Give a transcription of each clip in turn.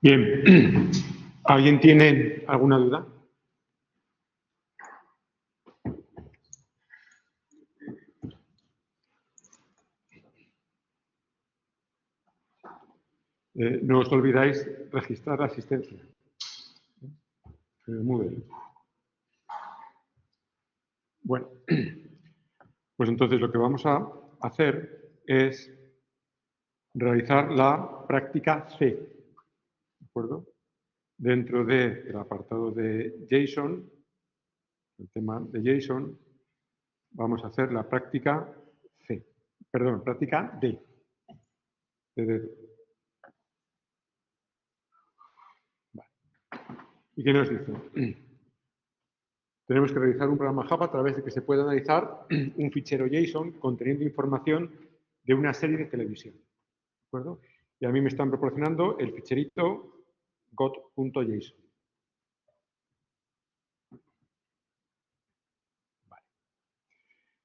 Bien, ¿alguien tiene alguna duda? No os olvidáis registrar la asistencia. Moodle. Bueno, pues entonces lo que vamos a hacer es realizar la práctica C, ¿de acuerdo? Dentro del apartado de JSON, el tema de JSON, vamos a hacer la práctica C, perdón, práctica D. Vale. ¿Y qué nos dice? Tenemos que realizar un programa Java a través de que se pueda analizar un fichero JSON conteniendo información de una serie de televisión. ¿De acuerdo? Y a mí me están proporcionando el ficherito got.json. Vale.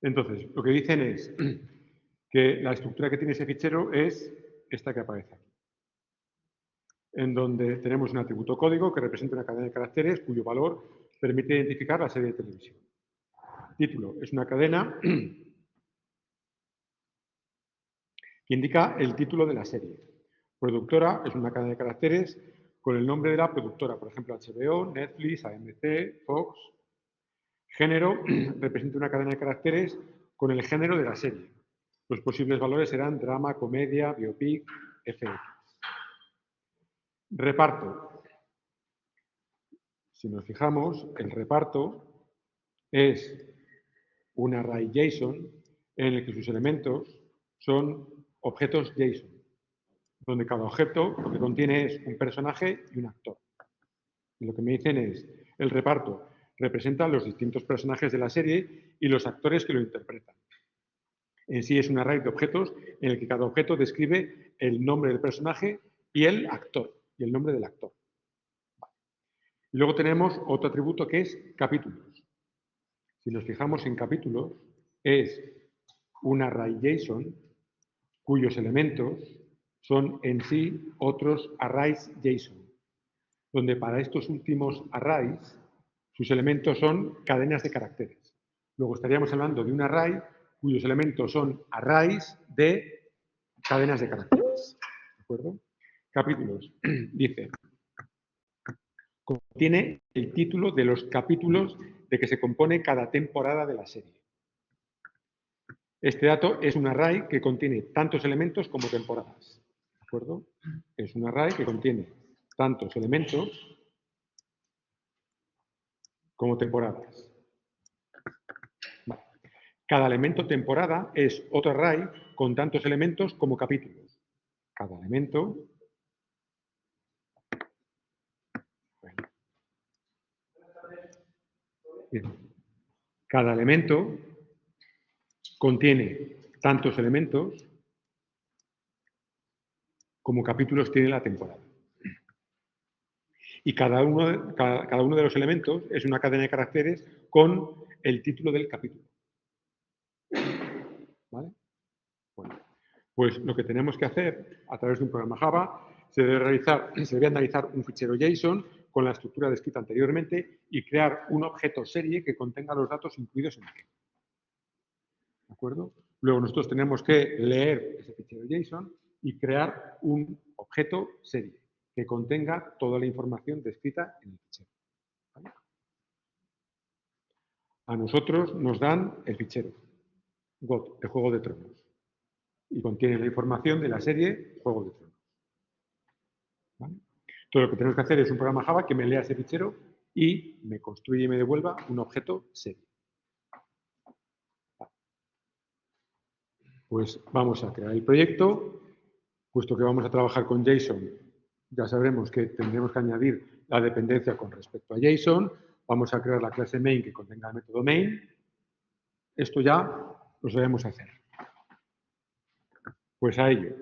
Entonces, lo que dicen es que la estructura que tiene ese fichero es esta que aparece aquí, en donde tenemos un atributo código que representa una cadena de caracteres cuyo valor permite identificar la serie de televisión. Título es una cadena que indica el título de la serie. Productora es una cadena de caracteres con el nombre de la productora, por ejemplo, HBO, Netflix, AMC, Fox. Género representa una cadena de caracteres con el género de la serie. Los posibles valores serán drama, comedia, biopic, FX. Reparto. Si nos fijamos, el reparto es un array JSON en el que sus elementos son objetos JSON, donde cada objeto lo que contiene es un personaje y un actor. Y lo que me dicen es, el reparto representa los distintos personajes de la serie y los actores que lo interpretan. En sí es un array de objetos en el que cada objeto describe el nombre del personaje y el actor, y el nombre del actor. Y luego tenemos otro atributo que es capítulos. Si nos fijamos en capítulos, es un array JSON cuyos elementos son en sí otros arrays JSON, donde para estos últimos arrays sus elementos son cadenas de caracteres. Luego estaríamos hablando de un array cuyos elementos son arrays de cadenas de caracteres. ¿De acuerdo? Capítulos. Dice, contiene el título de los capítulos de que se compone cada temporada de la serie. Este dato es un array que contiene tantos elementos como temporadas. ¿De acuerdo? Es un array que contiene tantos elementos como temporadas. Vale. Cada elemento temporada es otro array con tantos elementos como capítulos. Cada elemento. Bueno. Bien. Cada elemento contiene tantos elementos como capítulos tiene la temporada. Y cada uno de los elementos es una cadena de caracteres con el título del capítulo. ¿Vale? Bueno, pues lo que tenemos que hacer a través de un programa Java se debe analizar un fichero JSON con la estructura descrita anteriormente y crear un objeto serie que contenga los datos incluidos en él. ¿De acuerdo? Luego nosotros tenemos que leer ese fichero JSON y crear un objeto serie que contenga toda la información descrita en el fichero. ¿Vale? A nosotros nos dan el fichero GOT, de Juego de Tronos, y contiene la información de la serie Juego de Tronos. ¿Vale? Todo lo que tenemos que hacer es un programa Java que me lea ese fichero y me construye y me devuelva un objeto serie. Vale. Pues vamos a crear el proyecto. Puesto que vamos a trabajar con JSON, ya sabremos que tendremos que añadir la dependencia con respecto a JSON. Vamos a crear la clase main que contenga el método main. Esto ya lo sabemos hacer. Pues a ello.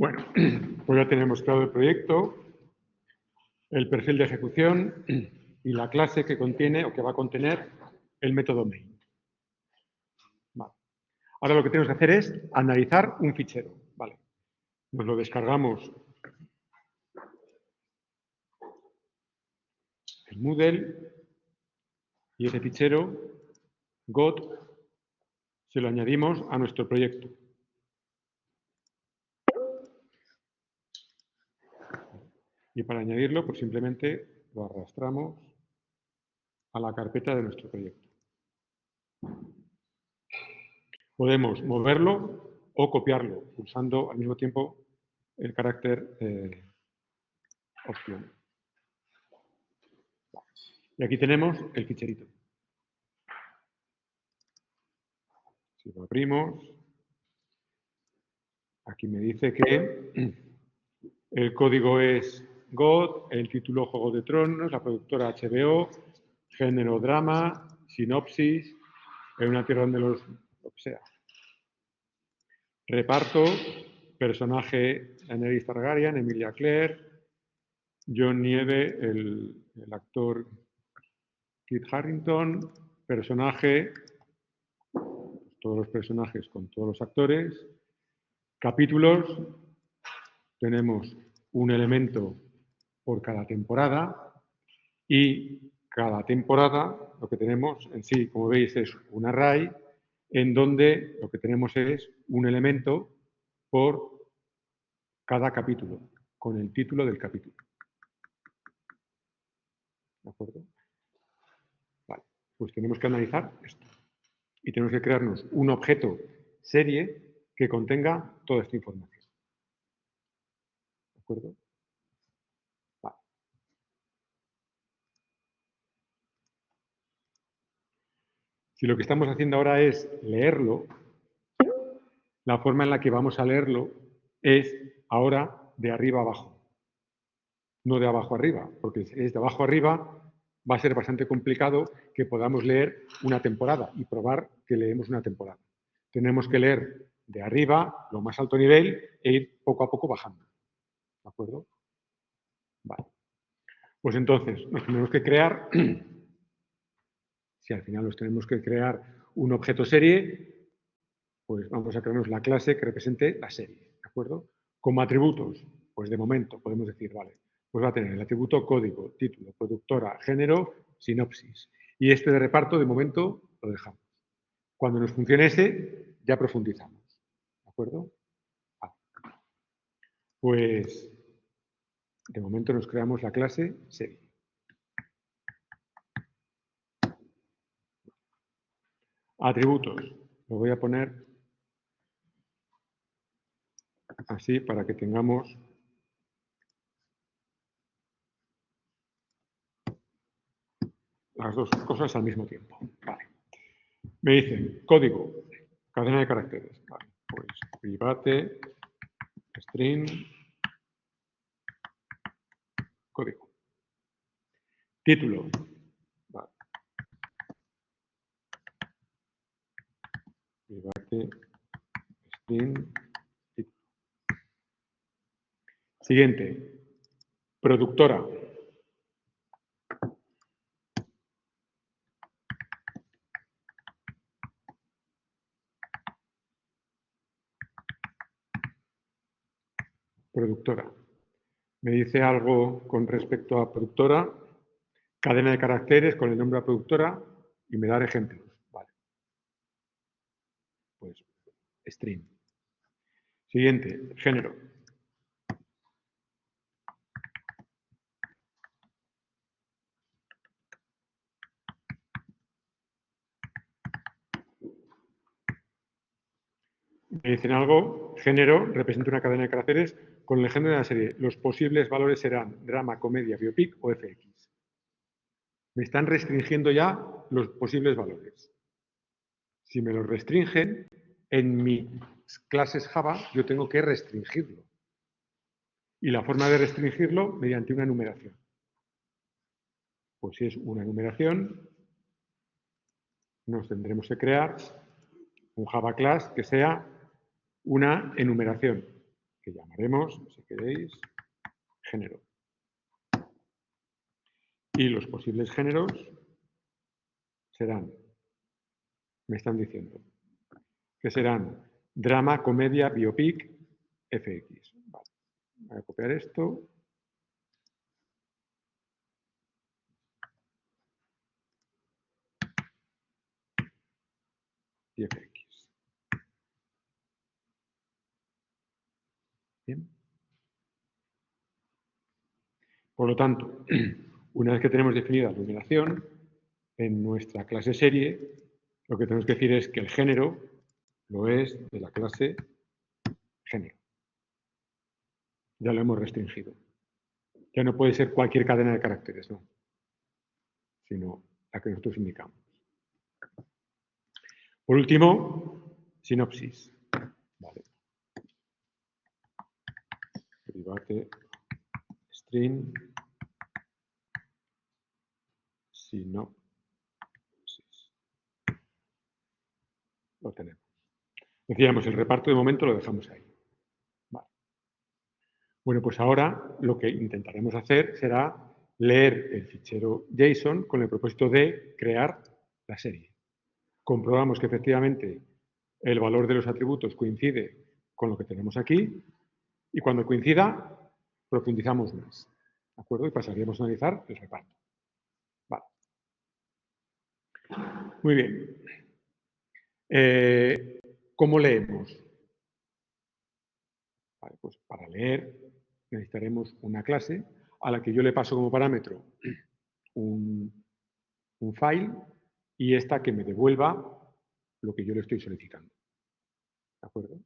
Bueno, pues ya tenemos creado el proyecto, el perfil de ejecución y la clase que contiene o que va a contener el método main. Vale. Ahora lo que tenemos que hacer es analizar un fichero. Vale. Nos lo descargamos en Moodle y ese fichero got se lo añadimos a nuestro proyecto. Y para añadirlo, pues simplemente lo arrastramos a la carpeta de nuestro proyecto. Podemos moverlo o copiarlo, pulsando al mismo tiempo el carácter opción. Y aquí tenemos el ficherito. Si lo abrimos, aquí me dice que el código es GOT, el título Juego de Tronos, la productora HBO, género drama, sinopsis, en una tierra donde lo que sea. Reparto, personaje Daenerys Targaryen, Emilia Clarke, John Nieve, el actor Kit Harington, personaje, todos los personajes con todos los actores, capítulos, tenemos un elemento por cada temporada y cada temporada lo que tenemos en sí, como veis, es un array en donde lo que tenemos es un elemento por cada capítulo, con el título del capítulo. ¿De acuerdo? Vale, pues tenemos que analizar esto. Y tenemos que crearnos un objeto serie que contenga toda esta información. ¿De acuerdo? Vale. Si lo que estamos haciendo ahora es leerlo, la forma en la que vamos a leerlo es ahora de arriba a abajo, no de abajo a arriba, porque si es de abajo a arriba va a ser bastante complicado que podamos leer una temporada y probar que leemos una temporada. Tenemos que leer de arriba, lo más alto nivel, e ir poco a poco bajando. ¿De acuerdo? Vale. Pues entonces, nos tenemos que crear, si al final nos tenemos que crear un objeto serie, pues vamos a crearnos la clase que represente la serie, ¿de acuerdo? Como atributos, pues de momento podemos decir, vale, pues va a tener el atributo código, título, productora, género, sinopsis. Y este de reparto, de momento, lo dejamos. Cuando nos funcione ese, ya profundizamos, ¿de acuerdo? Vale. Pues, de momento nos creamos la clase serie. Atributos. Lo voy a poner así para que tengamos las dos cosas al mismo tiempo. Vale. Me dicen código, cadena de caracteres. Vale. Pues private, string, código. Título. Vale. Private, string, título. Siguiente. Productora. Productora. Me dice algo con respecto a productora, cadena de caracteres con el nombre de la productora y me da ejemplos. Vale. Pues string. Siguiente, género. Me dicen algo, género representa una cadena de caracteres con el género de la serie. Los posibles valores serán drama, comedia, biopic o FX. Me están restringiendo ya los posibles valores. Si me los restringen, en mis clases Java yo tengo que restringirlo. Y la forma de restringirlo mediante una enumeración. Pues si es una enumeración, nos tendremos que crear un Java class que sea una enumeración. que llamaremos, si queréis, género. Y los posibles géneros serán, me están diciendo, que serán drama, comedia, biopic, FX. Vale. Voy a copiar esto. Y FX. Bien. Por lo tanto, una vez que tenemos definida la numeración, en nuestra clase serie, lo que tenemos que decir es que el género lo es de la clase género. Ya lo hemos restringido. Ya no puede ser cualquier cadena de caracteres, no, sino la que nosotros indicamos. Por último, sinopsis. Vale. Private string sinopsis. Lo tenemos. Decíamos, el reparto de momento lo dejamos ahí. Vale. Bueno, pues ahora lo que intentaremos hacer será leer el fichero JSON con el propósito de crear la serie. Comprobamos que efectivamente el valor de los atributos coincide con lo que tenemos aquí y cuando coincida profundizamos más. ¿De acuerdo? Y pasaríamos a analizar el reparto. Vale. Muy bien. ¿Cómo leemos? Vale, pues para leer necesitaremos una clase a la que yo le paso como parámetro un file y esta que me devuelva lo que yo le estoy solicitando. ¿De acuerdo?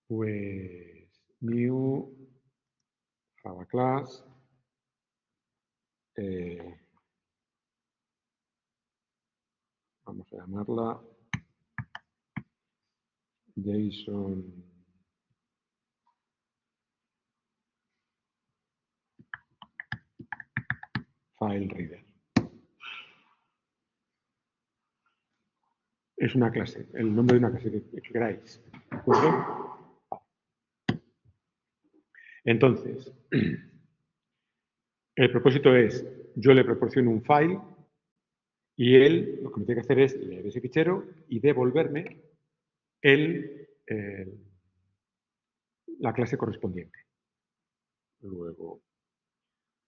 Pues new Java class vamos a llamarla JSON file reader. Es una clase, el nombre de una clase que queráis. ¿De acuerdo? Entonces, el propósito es, yo le proporciono un file y él lo que me tiene que hacer es leer ese fichero y devolverme la clase correspondiente. Luego,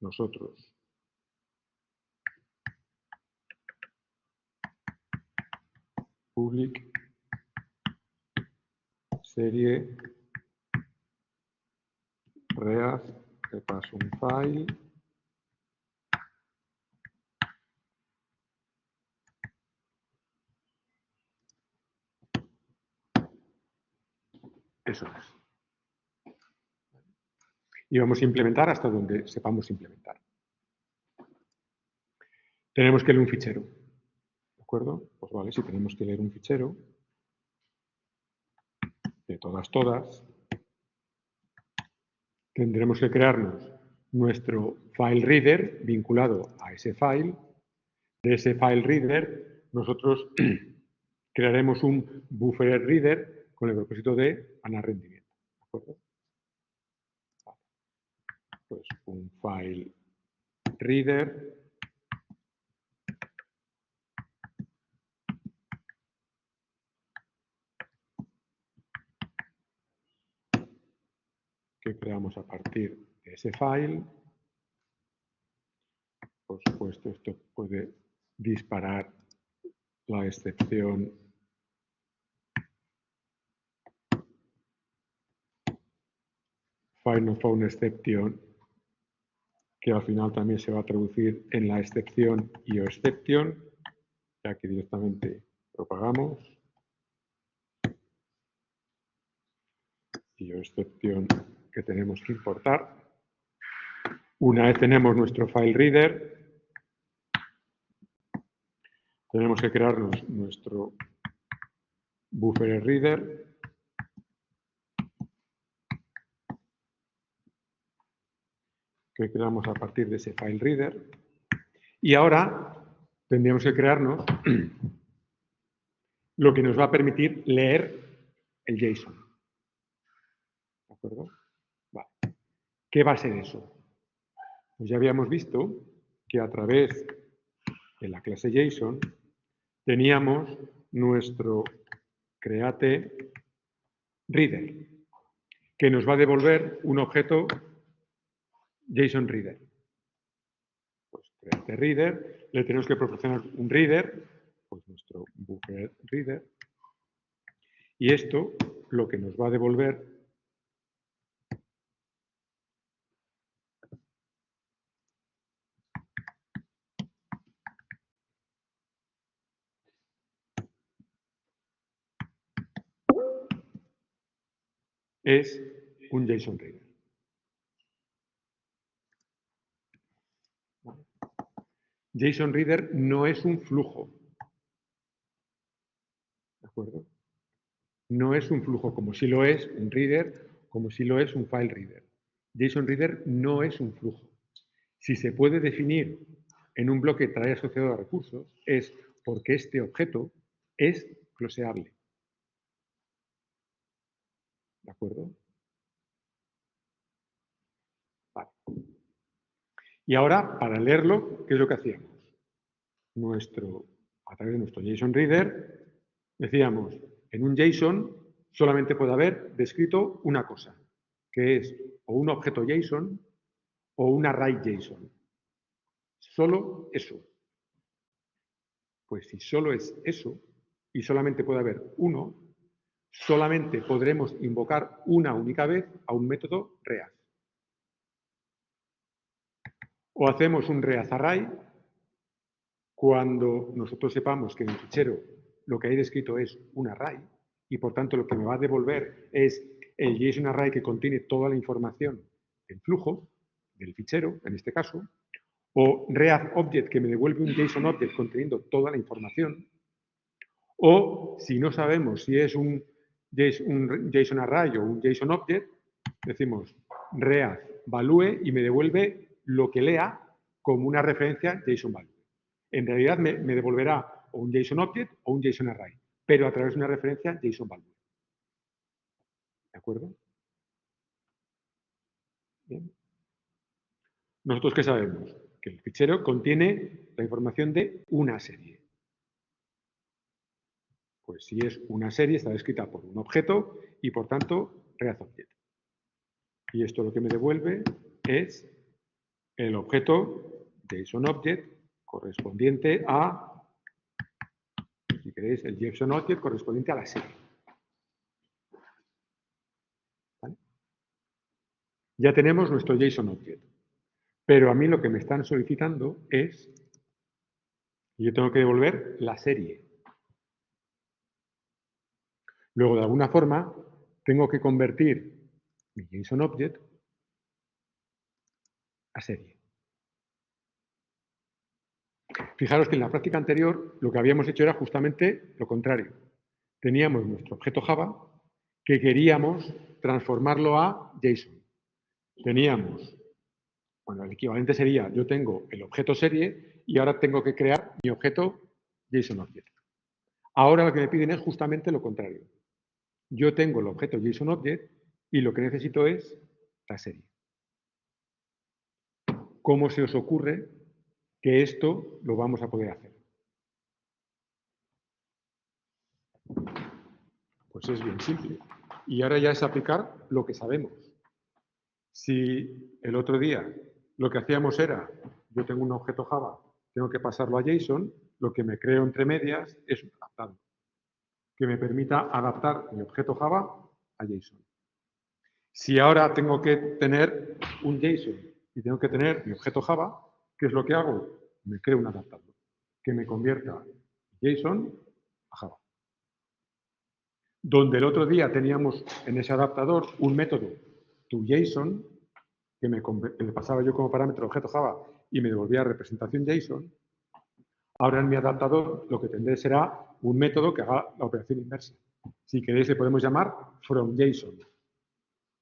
nosotros public serie read, le paso un file eso es. Y vamos a implementar hasta donde sepamos implementar. Tenemos que leer un fichero. ¿De acuerdo? Pues vale, si tenemos que leer un fichero de todas, tendremos que crearnos nuestro file reader vinculado a ese file. De ese file reader, nosotros crearemos un buffer reader con el propósito de ganar rendimiento. ¿De acuerdo? Vale. Pues un file reader que creamos a partir de ese file. Por supuesto, esto puede disparar la excepción find no found exception, que al final también se va a traducir en la excepción IOException, y aquí directamente propagamos IOException que tenemos que importar. Una vez tenemos nuestro file reader, tenemos que crearnos nuestro buffer reader que creamos a partir de ese file reader. Y ahora tendríamos que crearnos lo que nos va a permitir leer el JSON. ¿De acuerdo? Vale. ¿Qué va a ser eso? Pues ya habíamos visto que a través de la clase JSON teníamos nuestro createReader, que nos va a devolver un objeto JSON_Reader. Pues createReader, le tenemos que proporcionar un reader, pues nuestro BufferedReader, y esto lo que nos va a devolver es un JSON_Reader. JSON_Reader no es un flujo. ¿De acuerdo? No es un flujo como si lo es un reader, como si lo es un file reader. JSON_Reader no es un flujo. Si se puede definir en un bloque que trae asociado a recursos, es porque este objeto es closeable. ¿De acuerdo? Vale. Y ahora, para leerlo, ¿qué es lo que hacíamos? A través de nuestro JSON_Reader, decíamos, en un JSON solamente puede haber descrito una cosa, que es o un objeto JSON o un array JSON. Solo eso. Pues si solo es eso y solamente puede haber uno, solamente podremos invocar una única vez a un método react. O hacemos un react_array cuando nosotros sepamos que en el fichero lo que hay descrito es un array y por tanto lo que me va a devolver es el JSON_array que contiene toda la información del flujo, del fichero en este caso, o react_object que me devuelve un JSON_object conteniendo toda la información, o si no sabemos si es un JSON_array o un JSON_object, decimos react_value y me devuelve lo que lea como una referencia JSON_value. En realidad me devolverá o un JSON_object o un JSON_array, pero a través de una referencia JSON_value. ¿De acuerdo? Bien. ¿Nosotros qué sabemos? Que el fichero contiene la información de una serie. Pues si es una serie, está descrita por un objeto y, por tanto, react_object. Y esto lo que me devuelve es el objeto JSON_object correspondiente a, si queréis, el JSON_object correspondiente a la serie. ¿Vale? Ya tenemos nuestro JSON_object. Pero a mí lo que me están solicitando es, yo tengo que devolver la serie. Luego, de alguna forma, tengo que convertir mi JSON_object a serie. Fijaros que en la práctica anterior lo que habíamos hecho era justamente lo contrario. Teníamos nuestro objeto Java que queríamos transformarlo a JSON. Teníamos, bueno, el equivalente sería, yo tengo el objeto serie y ahora tengo que crear mi objeto JSON_object. Ahora lo que me piden es justamente lo contrario. Yo tengo el objeto JSON_object y lo que necesito es la serie. ¿Cómo se os ocurre que esto lo vamos a poder hacer? Pues es bien simple. Y ahora ya es aplicar lo que sabemos. Si el otro día lo que hacíamos era, yo tengo un objeto Java, tengo que pasarlo a JSON, lo que me creo entre medias es un adaptador que me permita adaptar mi objeto Java a JSON. Si ahora tengo que tener un JSON y tengo que tener mi objeto Java, ¿qué es lo que hago? Me creo un adaptador que me convierta JSON a Java. Donde el otro día teníamos en ese adaptador un método toJSON, que le pasaba yo como parámetro objeto Java y me devolvía representación JSON, ahora en mi adaptador lo que tendré será un método que haga la operación inversa. Si queréis le podemos llamar fromJSON.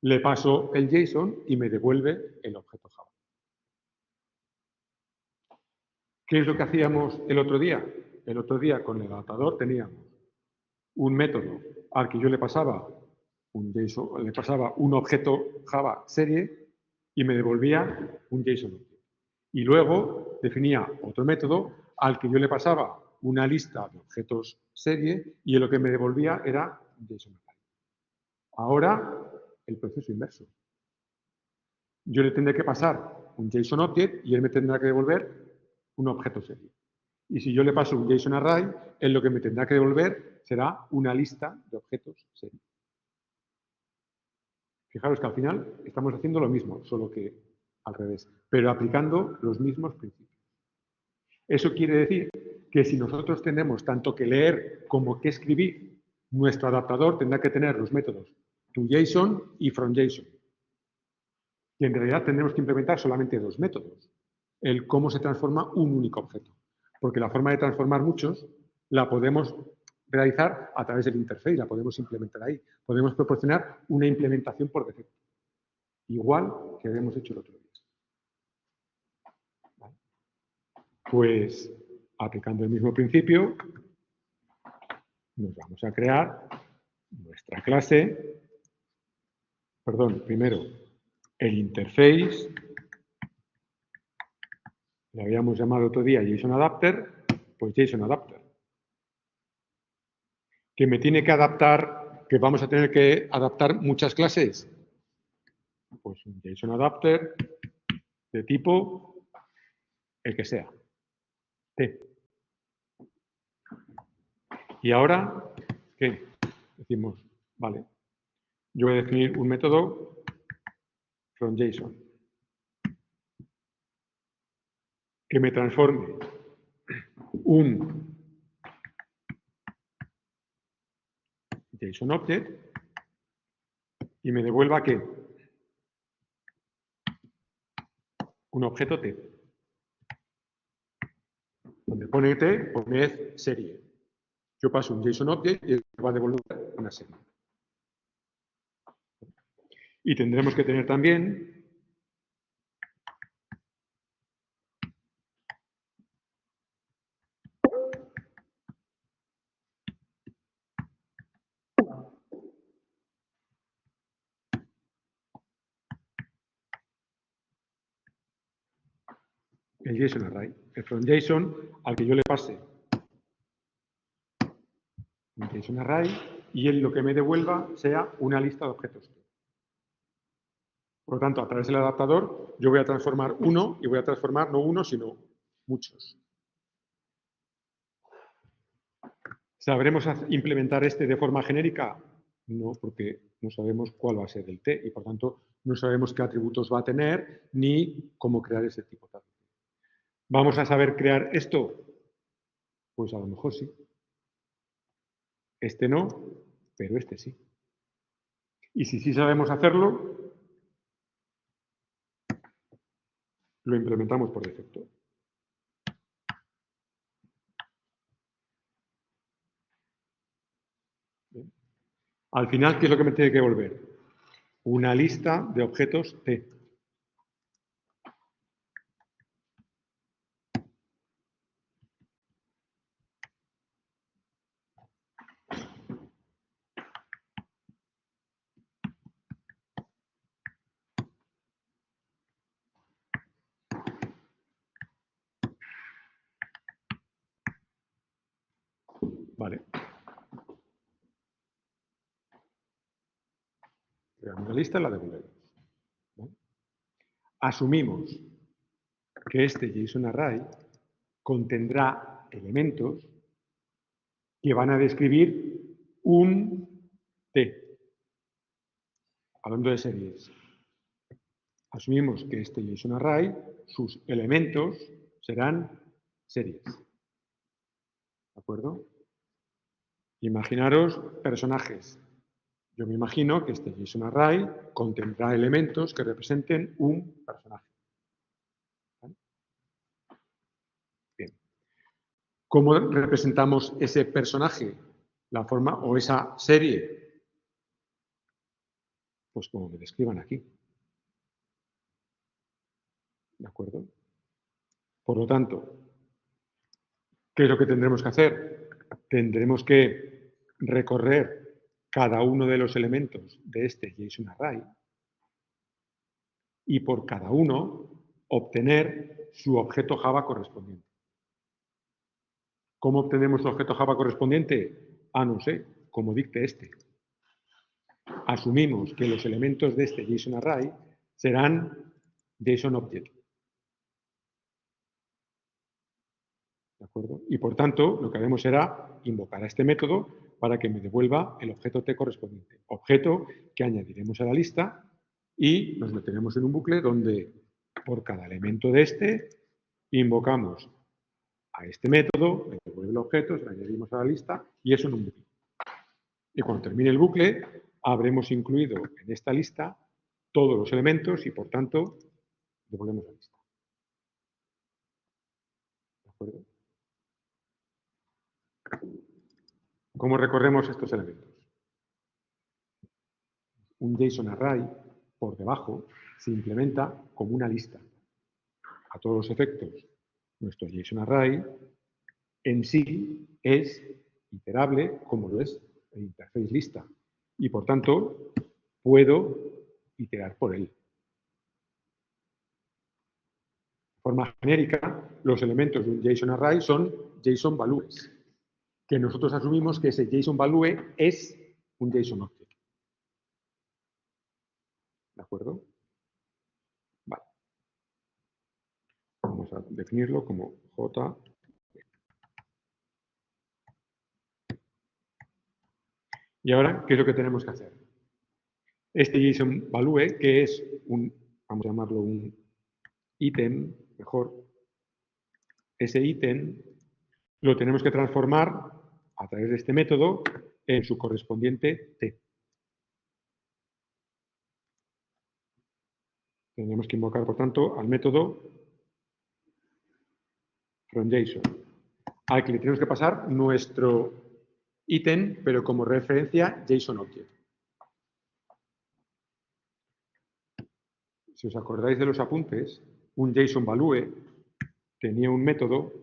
Le paso el JSON y me devuelve el objeto Java. ¿Qué es lo que hacíamos el otro día? El otro día con el adaptador teníamos un método al que yo le pasaba un objeto Java serie y me devolvía un JSON object. Y luego definía otro método al que yo le pasaba una lista de objetos serie y lo que me devolvía era JSON array. Ahora, el proceso inverso. Yo le tendré que pasar un JSON object y él me tendrá que devolver un objeto serie. Y si yo le paso un JSON array, él lo que me tendrá que devolver será una lista de objetos serie. Fijaros que al final estamos haciendo lo mismo, solo que al revés, pero aplicando los mismos principios. Eso quiere decir que si nosotros tenemos tanto que leer como que escribir, nuestro adaptador tendrá que tener los métodos toJSON y fromJSON. Y en realidad tendremos que implementar solamente dos métodos. El cómo se transforma un único objeto. Porque la forma de transformar muchos la podemos realizar a través del interface, la podemos implementar ahí. Podemos proporcionar una implementación por defecto. Igual que habíamos hecho el otro día. ¿Vale? Pues, aplicando el mismo principio, nos vamos a crear nuestra clase, primero el interface, le habíamos llamado otro día JSON Adapter, pues JSON Adapter. Que me tiene que adaptar, que vamos a tener que adaptar muchas clases, pues un JSON Adapter de tipo el que sea, T. Y ahora, ¿qué? Decimos, vale, yo voy a definir un método fromJSON que me transforme un JSON Object y me devuelva ¿qué? Un objeto T. Donde pone T, pone serie. Yo paso un JSON Object y me va a devolver una serie. Y tendremos que tener también el JSON Array, el fromJSON al que yo le pase un JSON Array y él lo que me devuelva sea una lista de objetos. Por lo tanto, a través del adaptador yo voy a transformar uno y voy a transformar no uno, sino muchos. ¿Sabremos implementar este de forma genérica? No, porque no sabemos cuál va a ser el T y, por tanto, no sabemos qué atributos va a tener ni cómo crear ese tipo de atributos. ¿Vamos a saber crear esto? Pues a lo mejor sí. Este no, pero este sí. Y si sí sabemos hacerlo, lo implementamos por defecto. Bien. Al final, ¿qué es lo que me tiene que volver? Una lista de objetos T. Vale. Creamos una lista y la devolvemos. ¿Vale? Asumimos que este JSON Array contendrá elementos que van a describir un T. Hablando de series. Asumimos que este JSON Array, sus elementos serán series. ¿De acuerdo? Imaginaros personajes. Yo me imagino que este JSON Array contendrá elementos que representen un personaje. ¿Vale? Bien. ¿Cómo representamos ese personaje? La forma o esa serie. Pues como me describan aquí. ¿De acuerdo? Por lo tanto, ¿qué es lo que tendremos que hacer? Tendremos que recorrer cada uno de los elementos de este JSON-Array y por cada uno obtener su objeto Java correspondiente. ¿Cómo obtenemos el objeto Java correspondiente? No sé, como dicte este. Asumimos que los elementos de este JSON-Array serán JSON-Object. ¿De acuerdo? Y por tanto, lo que haremos será invocar a este método para que me devuelva el objeto T correspondiente. Objeto que añadiremos a la lista y nos meteremos en un bucle donde por cada elemento de este invocamos a este método, me devuelve el objeto, se lo añadimos a la lista y eso en un bucle. Y cuando termine el bucle, habremos incluido en esta lista todos los elementos y por tanto devolvemos la lista. ¿De acuerdo? ¿Cómo recorremos estos elementos? Un JSON-Array, por debajo, se implementa como una lista. A todos los efectos, nuestro JSON-Array en sí es iterable como lo es el interface lista. Y por tanto, puedo iterar por él. De forma genérica, los elementos de un JSON-Array son JSON-values, que nosotros asumimos que ese JSON-value es un JSON-Object. ¿De acuerdo? Vale. Vamos a definirlo como J. Y ahora, ¿qué es lo que tenemos que hacer? Este JSON-value, que es un, vamos a llamarlo un ítem, mejor, ese ítem lo tenemos que transformar a través de este método en su correspondiente T. Tenemos que invocar, por tanto, al método fromJSON, al que le tenemos que pasar nuestro ítem, pero como referencia JSON-Object. Si os acordáis de los apuntes, un JSON-value tenía métodos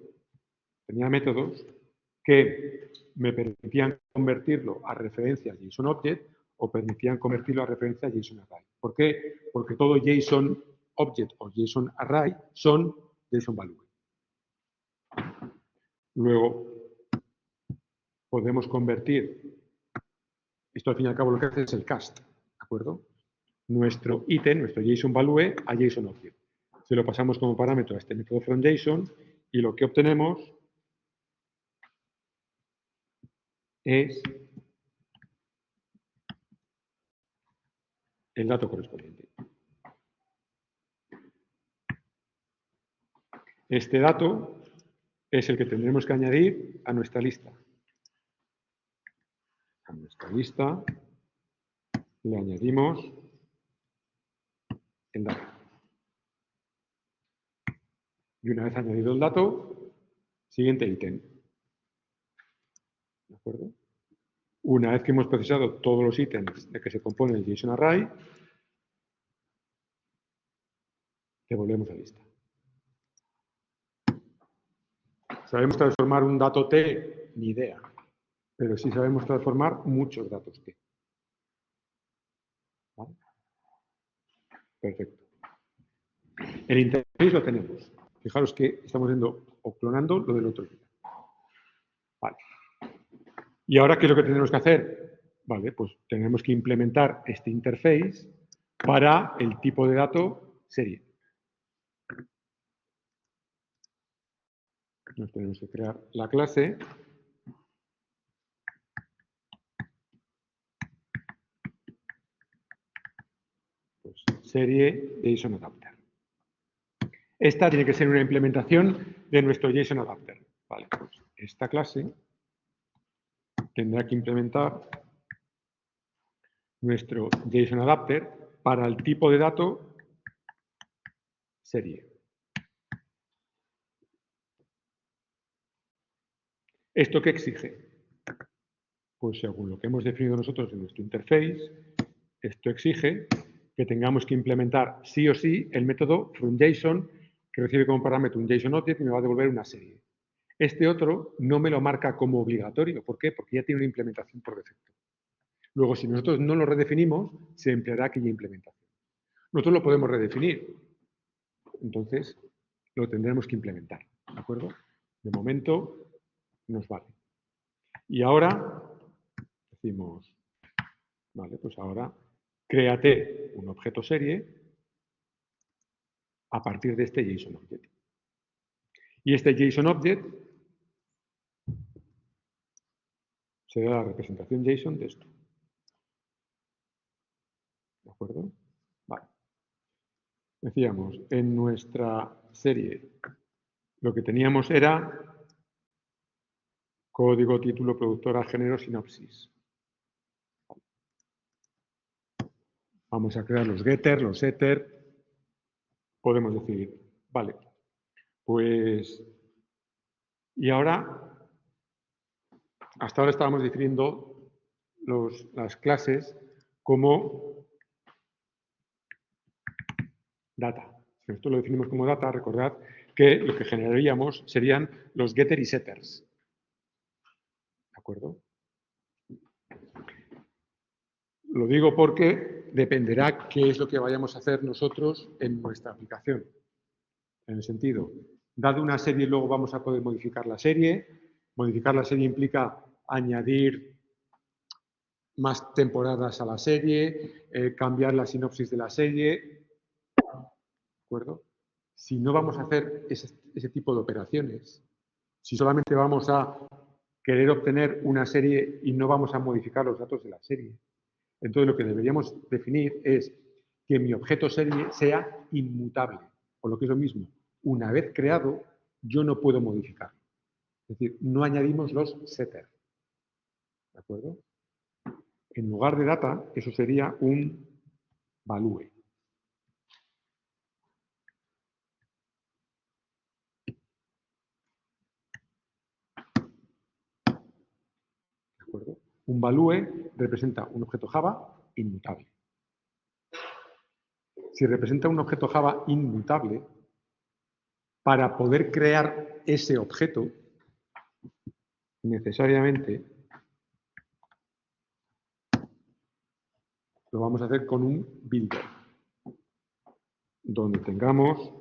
que me permitían convertirlo a referencia JSON-Object o permitían convertirlo a referencia JSON-Array. ¿Por qué? Porque todo JSON-Object o JSON-Array son JSON-Value. Luego, podemos convertir, esto al fin y al cabo lo que hace es el cast, ¿de acuerdo? Nuestro ítem, nuestro JSON-Value a JSON-Object. Se lo pasamos como parámetro a este método fromJSON y lo que obtenemos es el dato correspondiente. Este dato es el que tendremos que añadir a nuestra lista. A nuestra lista le añadimos el dato. Y una vez añadido el dato, siguiente ítem. ¿De acuerdo? Una vez que hemos procesado todos los ítems de que se compone el JSON-Array, devolvemos la lista. ¿Sabemos transformar un dato T? Ni idea. Pero sí sabemos transformar muchos datos T. ¿Vale? Perfecto. El interface lo tenemos. Fijaros que estamos viendo o clonando lo del otro día. Vale. ¿Y ahora qué es lo que tenemos que hacer? Vale, pues tenemos que implementar este interface para el tipo de dato serie. Nos tenemos que crear la clase pues, serie JSON-Adapter. Esta tiene que ser una implementación de nuestro JSON-Adapter. Vale, pues esta clase tendrá que implementar nuestro JSON-Adapter para el tipo de dato serie. ¿Esto qué exige? Pues según lo que hemos definido nosotros en nuestro interface, esto exige que tengamos que implementar sí o sí el método fromJSON que recibe como parámetro un JSON-Object y me va a devolver una serie. Este otro no me lo marca como obligatorio. ¿Por qué? Porque ya tiene una implementación por defecto. Luego, si nosotros no lo redefinimos, se empleará aquella implementación. Nosotros lo podemos redefinir. Entonces, lo tendremos que implementar. ¿De acuerdo? De momento, nos vale. Y ahora, decimos, vale, pues ahora, créate un objeto serie a partir de este JSON Object. Y este JSON Object será la representación JSON de esto. ¿De acuerdo? Vale. Decíamos, en nuestra serie lo que teníamos era código, título, productora, género, sinopsis. Vamos a crear los getter, los setter. Podemos decir, vale, pues, y ahora, hasta ahora estábamos definiendo las clases como data. Si esto lo definimos como data, recordad que lo que generaríamos serían los getter y setters. ¿De acuerdo? Lo digo porque dependerá qué es lo que vayamos a hacer nosotros en nuestra aplicación. En el sentido, dado una serie, luego vamos a poder modificar la serie. Modificar la serie implica añadir más temporadas a la serie, cambiar la sinopsis de la serie. ¿De acuerdo? Si no vamos a hacer ese tipo de operaciones, si solamente vamos a querer obtener una serie y no vamos a modificar los datos de la serie, entonces lo que deberíamos definir es que mi objeto serie sea inmutable, o lo que es lo mismo, una vez creado, yo no puedo modificarlo. Es decir, no añadimos los setters. ¿De acuerdo? En lugar de data, eso sería un value. ¿De acuerdo? Un value representa un objeto Java inmutable. Si representa un objeto Java inmutable, para poder crear ese objeto, necesariamente lo vamos a hacer con un builder, donde tengamos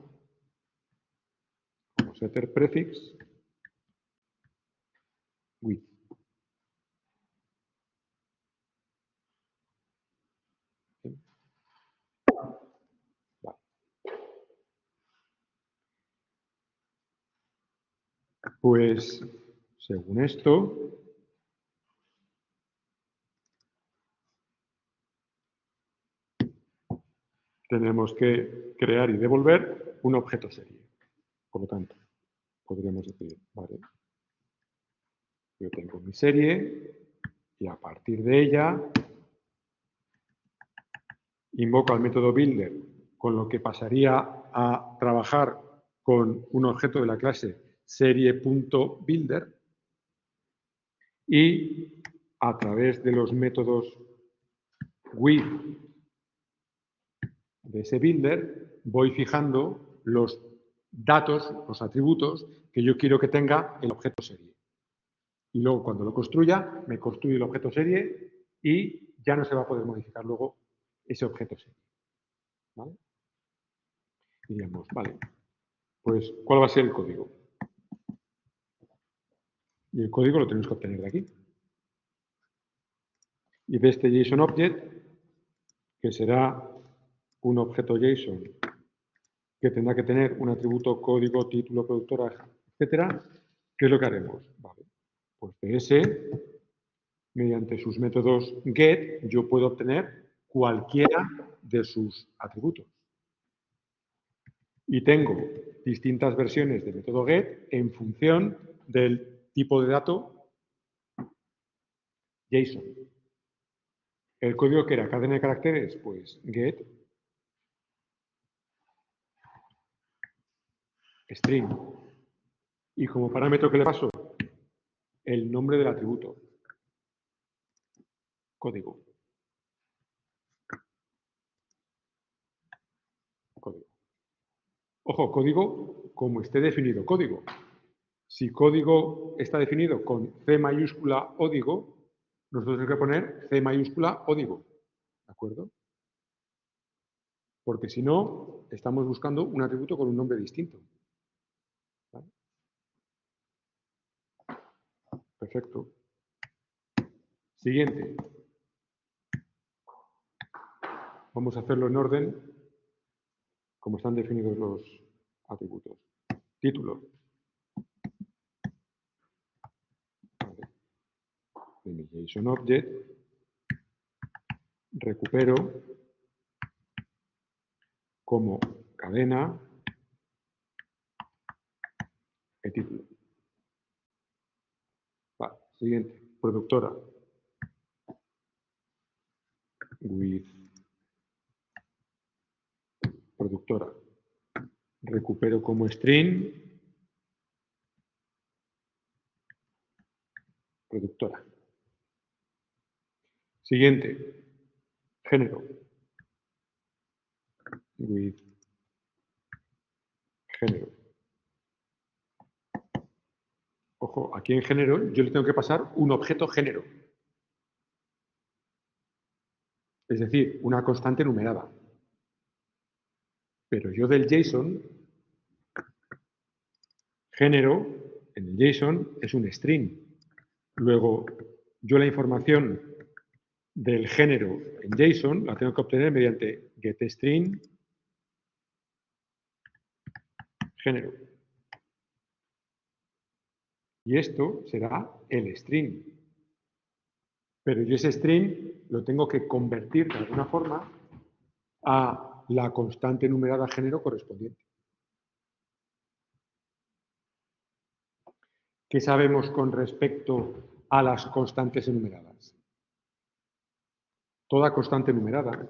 como setter prefix with. Vale. Pues, según esto, tenemos que crear y devolver un objeto serie. Por lo tanto, podríamos decir, vale, yo tengo mi serie y a partir de ella invoco al método builder, con lo que pasaría a trabajar con un objeto de la clase serie.builder y a través de los métodos with de ese builder voy fijando los datos, los atributos que yo quiero que tenga el objeto serie. Y luego cuando lo construya, me construye el objeto serie y ya no se va a poder modificar luego ese objeto serie. ¿Vale? Diríamos, vale, pues ¿cuál va a ser el código? Y el código lo tenemos que obtener de aquí. Y de este JSON Object, que será un objeto JSON que tendrá que tener un atributo código, título, productora, etcétera, ¿qué es lo que haremos? Vale, pues de ese, mediante sus métodos get, yo puedo obtener cualquiera de sus atributos. Y tengo distintas versiones del método get en función del tipo de dato JSON. El código que era cadena de caracteres, pues get string. Y como parámetro que le paso, el nombre del atributo. Código. Código. Ojo, código como esté definido código. Si código está definido con C mayúscula ódigo, nosotros tenemos que poner C mayúscula ódigo. ¿De acuerdo? Porque si no, estamos buscando un atributo con un nombre distinto. ¿Vale? Perfecto. Siguiente. Vamos a hacerlo en orden, como están definidos los atributos. Título. Vale. De mi JSON Object. Recupero como cadena el título. Vale. Siguiente. Productora. With productora. Recupero como string productora. Siguiente. Género. With género. Ojo, aquí en género yo le tengo que pasar un objeto género. Es decir, una constante numerada. Pero yo del JSON, género, en el JSON es un string. Luego, yo la información del género en JSON la tengo que obtener mediante getString género. Y esto será el string. Pero yo ese string lo tengo que convertir de alguna forma a la constante numerada género correspondiente. ¿Qué sabemos con respecto a las constantes enumeradas? Toda constante numerada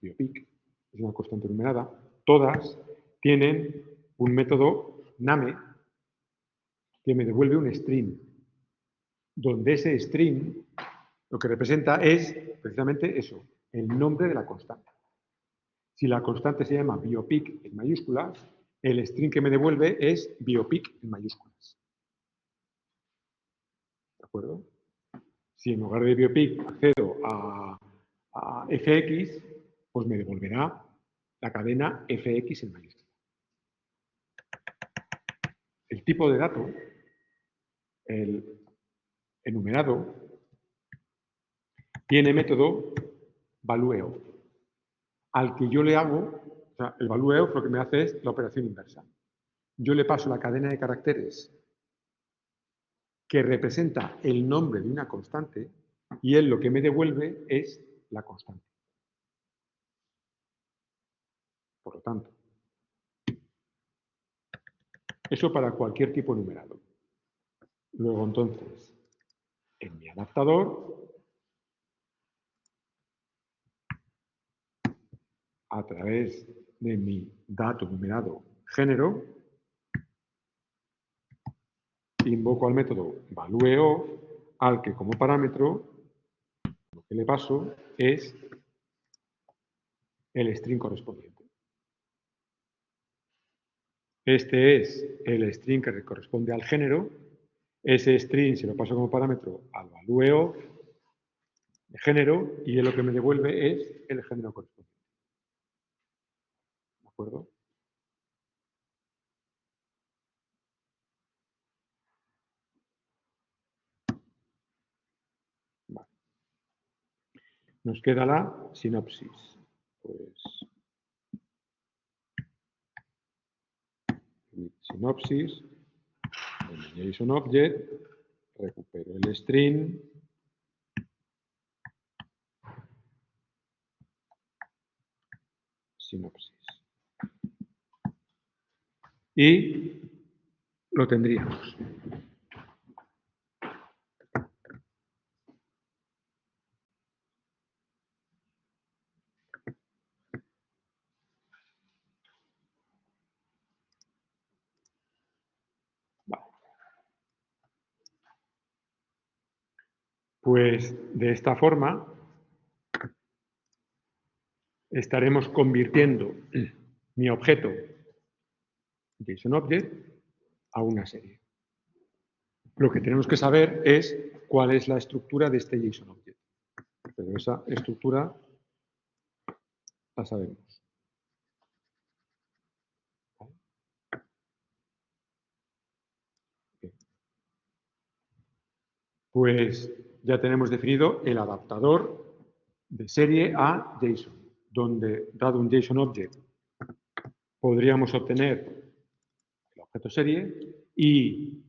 biopic es una constante numerada, todas tienen un método name que me devuelve un string, donde ese string lo que representa es precisamente eso, el nombre de la constante. Si la constante se llama biopic en mayúsculas, el string que me devuelve es biopic en mayúsculas. ¿De acuerdo? Si en lugar de biopic accedo a fx, pues me devolverá la cadena fx en mayúsculas. El tipo de dato, el enumerado, tiene método valueOf, al que yo le hago, o sea, el valueOf lo que me hace es la operación inversa. Yo le paso la cadena de caracteres que representa el nombre de una constante y él lo que me devuelve es la constante. Por lo tanto, eso para cualquier tipo numerado. Luego, entonces, en mi adaptador, a través de mi dato numerado género, invoco al método valueOf, al que como parámetro lo que le paso es el string correspondiente. Este es el string que corresponde al género. Ese string se lo paso como parámetro al valueOf de género y él lo que me devuelve es el género correspondiente. ¿De acuerdo? Vale. Nos queda la sinopsis. Pues sinopsis, en JSON Object, recupero el string sinopsis. Y lo tendríamos. Vale. Pues de esta forma estaremos convirtiendo mi objeto JSON-Object a una serie. Lo que tenemos que saber es cuál es la estructura de este JSON-Object. Pero esa estructura la sabemos. Pues ya tenemos definido el adaptador de serie a JSON, donde, dado un JSON-Object, podríamos obtener el objeto serie y,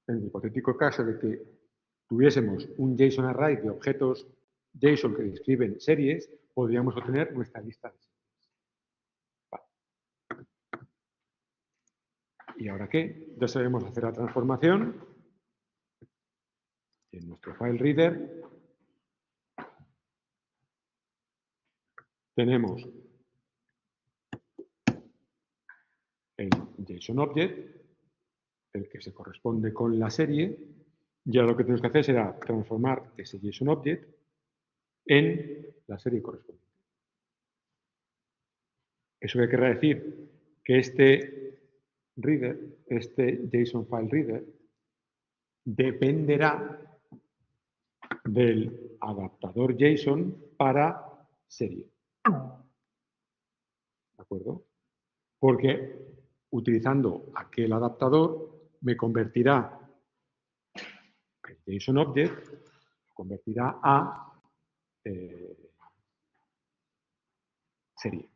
en el hipotético caso de que tuviésemos un JSON array de objetos JSON que describen series, podríamos obtener nuestra lista de series. Vale. ¿Y ahora qué? Ya sabemos hacer la transformación. En nuestro file reader tenemos el JSON object, el que se corresponde con la serie. Ya lo que tenemos que hacer será transformar ese JSON object en la serie correspondiente. Eso que querrá decir que este reader, este JSON file reader, dependerá del adaptador JSON para serie. ¿De acuerdo? Porque utilizando aquel adaptador me convertirá el JSON object, lo convertirá a serie.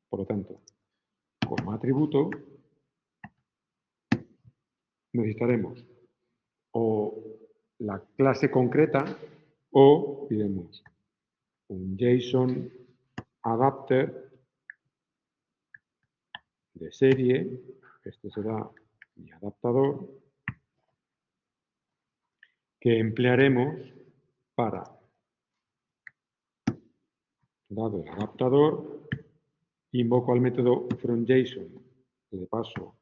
Por lo tanto, como atributo necesitaremos o la clase concreta o diremos un JSON adapter de serie, este será mi adaptador, que emplearemos para, dado el adaptador, invoco al método fromJSON, le paso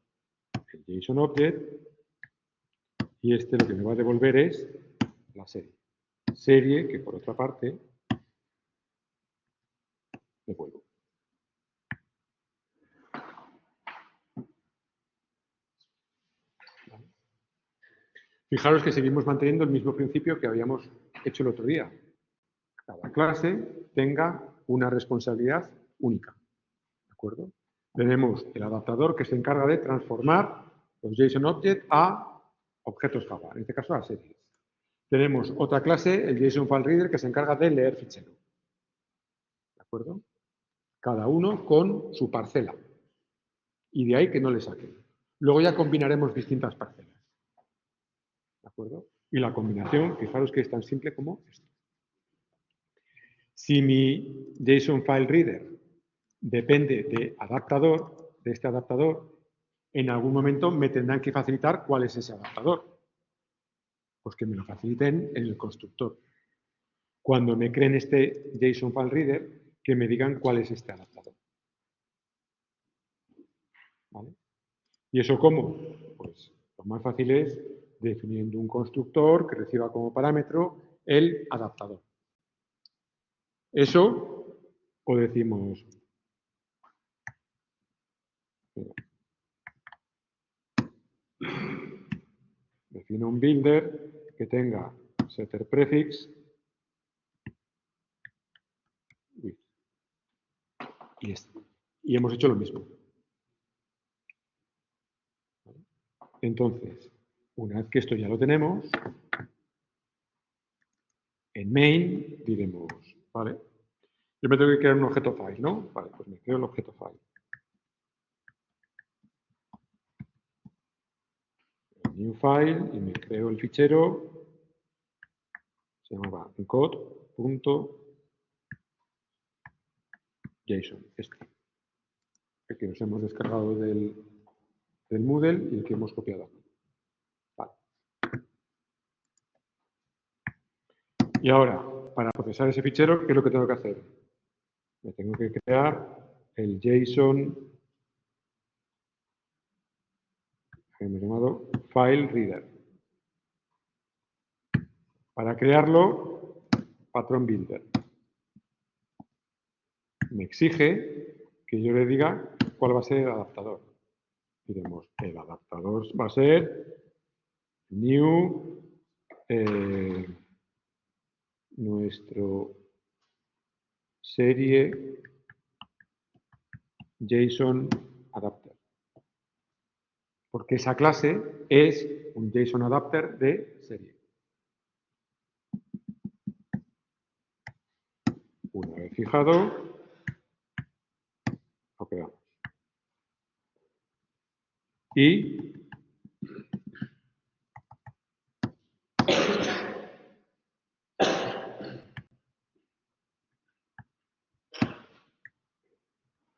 el JSON object y este lo que me va a devolver es la serie. Serie que por otra parte devuelvo. Fijaros que seguimos manteniendo el mismo principio que habíamos hecho el otro día. Cada clase tenga una responsabilidad única. ¿De acuerdo? Tenemos el adaptador que se encarga de transformar los JSON Object a objetos Java, en este caso a series. Tenemos otra clase, el JSON File Reader, que se encarga de leer fichero. ¿De acuerdo? Cada uno con su parcela. Y de ahí que no le saquen. Luego ya combinaremos distintas parcelas. ¿De acuerdo? Y la combinación, fijaros que es tan simple como esto. Si mi JSON File Reader depende de adaptador, de este adaptador, en algún momento me tendrán que facilitar cuál es ese adaptador. Pues que me lo faciliten en el constructor. Cuando me creen este JSON File Reader, que me digan cuál es este adaptador. ¿Vale? ¿Y eso cómo? Pues lo más fácil es definiendo un constructor que reciba como parámetro el adaptador. Eso, o decimos, defino un builder que tenga setter prefix with. Y hemos hecho lo mismo. Entonces, una vez que esto ya lo tenemos, en main diremos, vale, yo me tengo que crear un objeto file, ¿no? Vale, pues me creo el objeto file. El new file y me creo el fichero, se llamaba encode.json, este, el que nos hemos descargado del Moodle y el que hemos copiado aquí. Vale. Y ahora, para procesar ese fichero, ¿qué es lo que tengo que hacer? Me tengo que crear el JSON, que hemos llamado file reader. Para crearlo, patrón builder. Me exige que yo le diga cuál va a ser el adaptador. Diremos, el adaptador va a ser new nuestro serie JSON adapter. Porque esa clase es un JSON adapter de serie. Una vez fijado, lo creamos. Y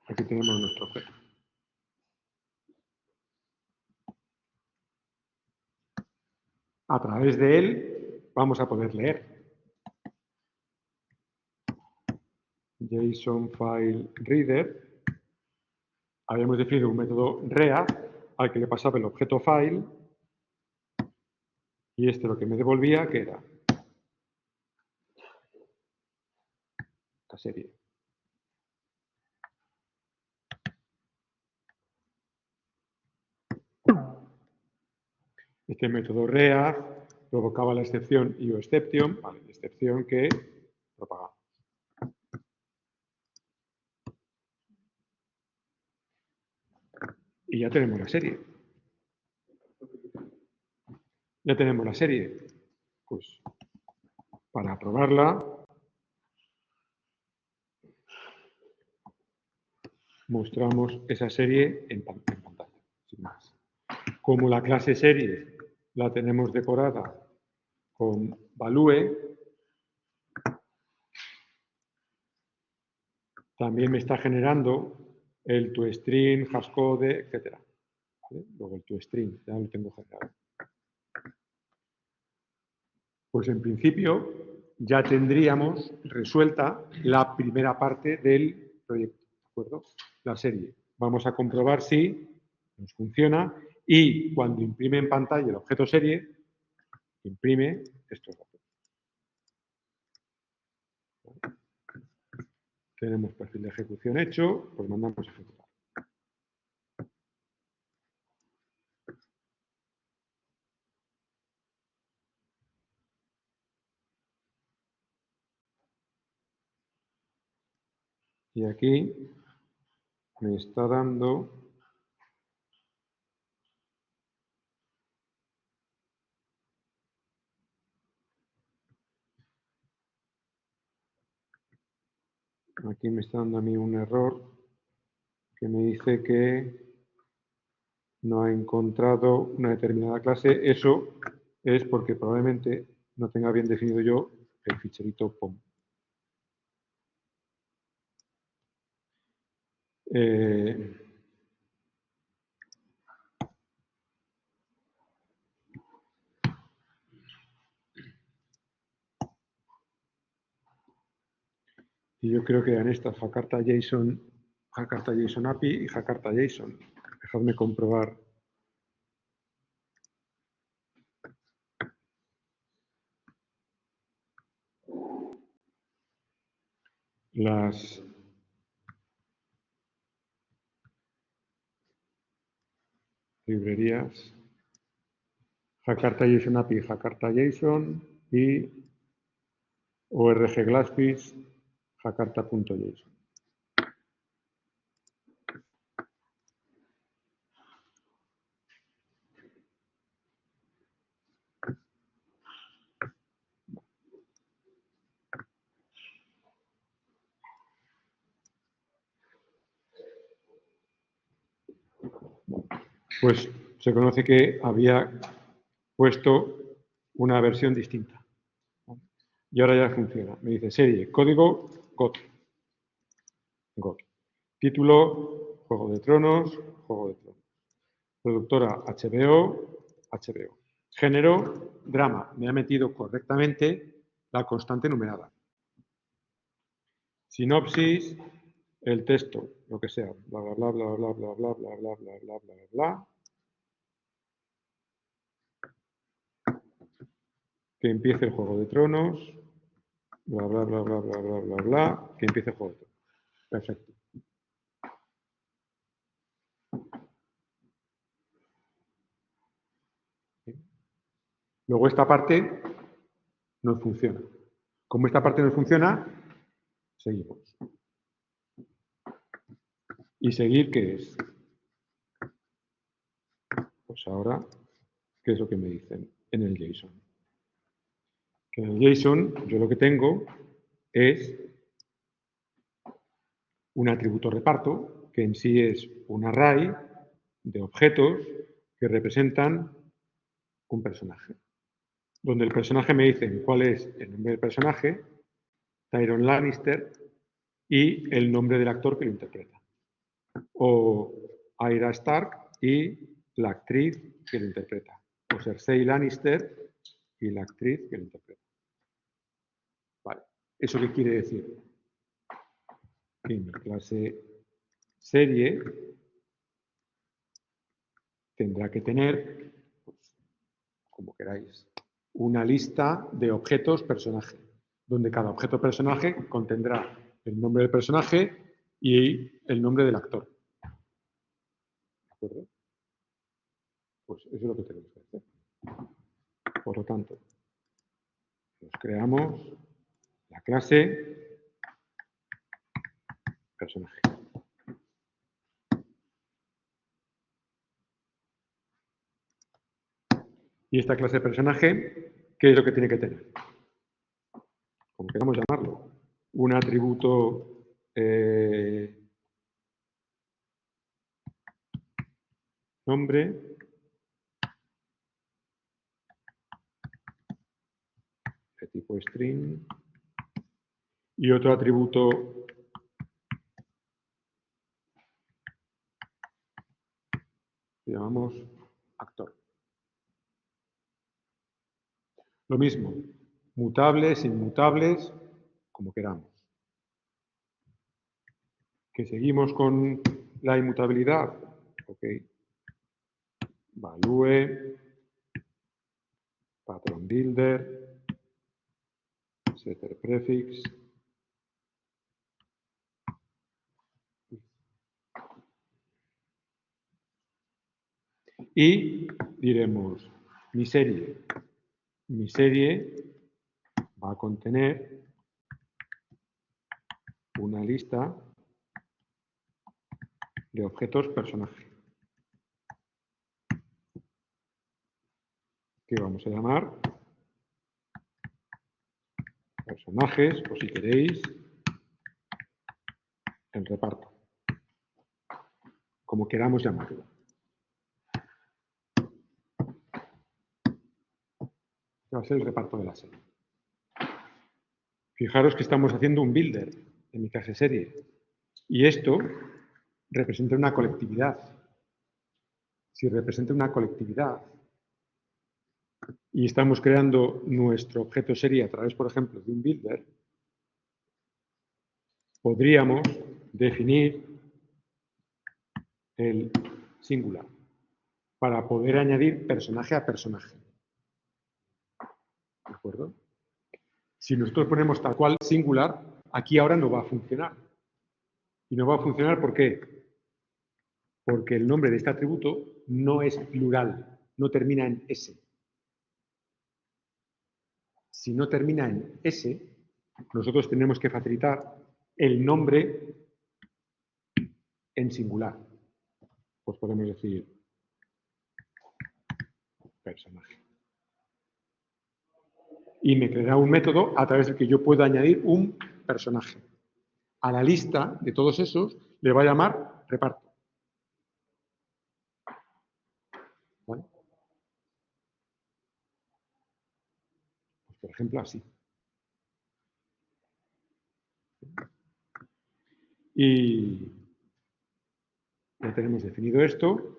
aquí tenemos nuestro objeto. A través de él vamos a poder leer. JSON File Reader. Habíamos definido un método read al que le pasaba el objeto file y este lo que me devolvía, ¿qué era? La serie. Este método read provocaba la excepción IOException, vale, excepción que propagamos. Y ya tenemos la serie. Ya tenemos la serie. Pues para probarla, mostramos esa serie en pantalla, sin más. Como la clase serie la tenemos decorada con value, también me está generando el toString, hashcode, etc. ¿Vale? Luego el toString, ya lo tengo generado. Pues en principio ya tendríamos resuelta la primera parte del proyecto, ¿de acuerdo? La serie. Vamos a comprobar si nos funciona y cuando imprime en pantalla el objeto serie, imprime estos datos. Tenemos perfil de ejecución hecho, pues mandamos a ejecutar. Y aquí me está dando a mí un error que me dice que no ha encontrado una determinada clase. Eso es porque probablemente no tenga bien definido yo el ficherito POM. Y yo creo que eran estas, Jakarta JSON API y Jakarta JSON. Dejadme comprobar. Las librerías Jakarta JSON API, Jakarta JSON y ORG Glassfish, Jakarta.json. Pues se conoce que había puesto una versión distinta. Y ahora ya funciona. Me dice serie, código, GOT. Título, Juego de Tronos, Juego de Tronos. Productora, HBO. Género, drama. Me ha metido correctamente la constante numerada. Sinopsis, el texto, lo que sea. Bla, bla, bla, bla, bla, bla, bla, bla, bla, bla, bla, bla. que empiece el Juego de Tronos, bla, bla, bla, bla, bla, bla, bla, bla, que empiece el Juego de Tronos. Perfecto. Luego esta parte no funciona. Como esta parte no funciona, seguimos. ¿Y seguir qué es? Pues ahora, ¿qué es lo que me dicen en el JSON? Que en el JSON yo lo que tengo es un atributo reparto, que en sí es un array de objetos que representan un personaje. Donde el personaje me dice cuál es el nombre del personaje, Tyrion Lannister, y el nombre del actor que lo interpreta. O Arya Stark y la actriz que lo interpreta. O Cersei Lannister y la actriz que lo interpreta. Vale. ¿Eso qué quiere decir? Que mi clase serie tendrá que tener, pues, como queráis, una lista de objetos personaje, donde cada objeto personaje contendrá el nombre del personaje y el nombre del actor. ¿De acuerdo? Pues eso es lo que tenemos que hacer. Por lo tanto, nos creamos la clase personaje. Y esta clase personaje, ¿qué es lo que tiene que tener? Como queramos llamarlo, un atributo nombre de tipo string y otro atributo que llamamos actor. Lo mismo, mutables, inmutables, como queramos. ¿Que seguimos con la inmutabilidad? Ok. Value, pattern builder, setter prefix. Y diremos, mi serie va a contener una lista de objetos personaje, que vamos a llamar personajes, o si queréis, el reparto, como queramos llamarlo. Va a ser el reparto de la serie. Fijaros que estamos haciendo un builder en mi clase serie. Y esto representa una colectividad. Si representa una colectividad y estamos creando nuestro objeto serie a través, por ejemplo, de un builder, podríamos definir el singular para poder añadir personaje a personaje. ¿De acuerdo? Si nosotros ponemos tal cual singular, aquí ahora no va a funcionar. Y no va a funcionar ¿por qué? Porque el nombre de este atributo no es plural, no termina en S. Si no termina en S, nosotros tenemos que facilitar el nombre en singular. Pues podemos decir personaje. Y me creará un método a través del que yo puedo añadir un personaje. A la lista de todos esos le va a llamar reparto. ¿Vale? Pues por ejemplo, así. Y ya tenemos definido esto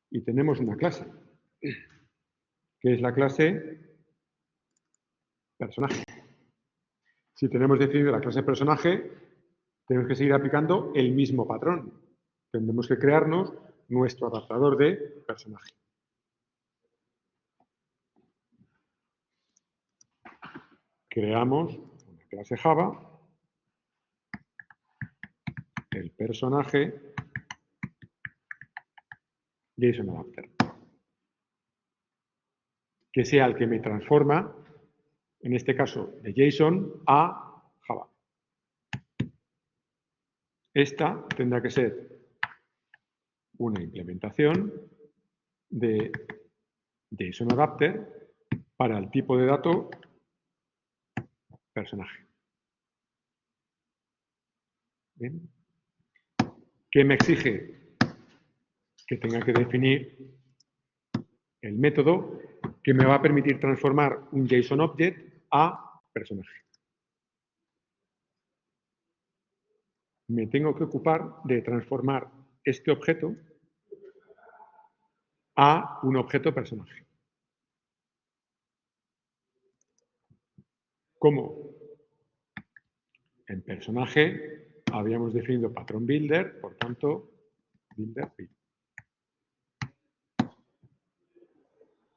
y tenemos una clase, que es la clase personaje. Si tenemos definido la clase personaje, tenemos que seguir aplicando el mismo patrón. Tendremos que crearnos nuestro adaptador de personaje. creamos una clase Java, el personaje JSONAdapter, que sea el que me transforma, en este caso, de JSON a Java. Esta tendrá que ser una implementación de JSONAdapter para el tipo de dato personaje. ¿Bien? ¿Qué me exige? Que tenga que definir el método que me va a permitir transformar un JSON Object a personaje. Me tengo que ocupar de transformar este objeto a un objeto personaje. ¿Cómo? En personaje habíamos definido patrón builder, por tanto, builder build.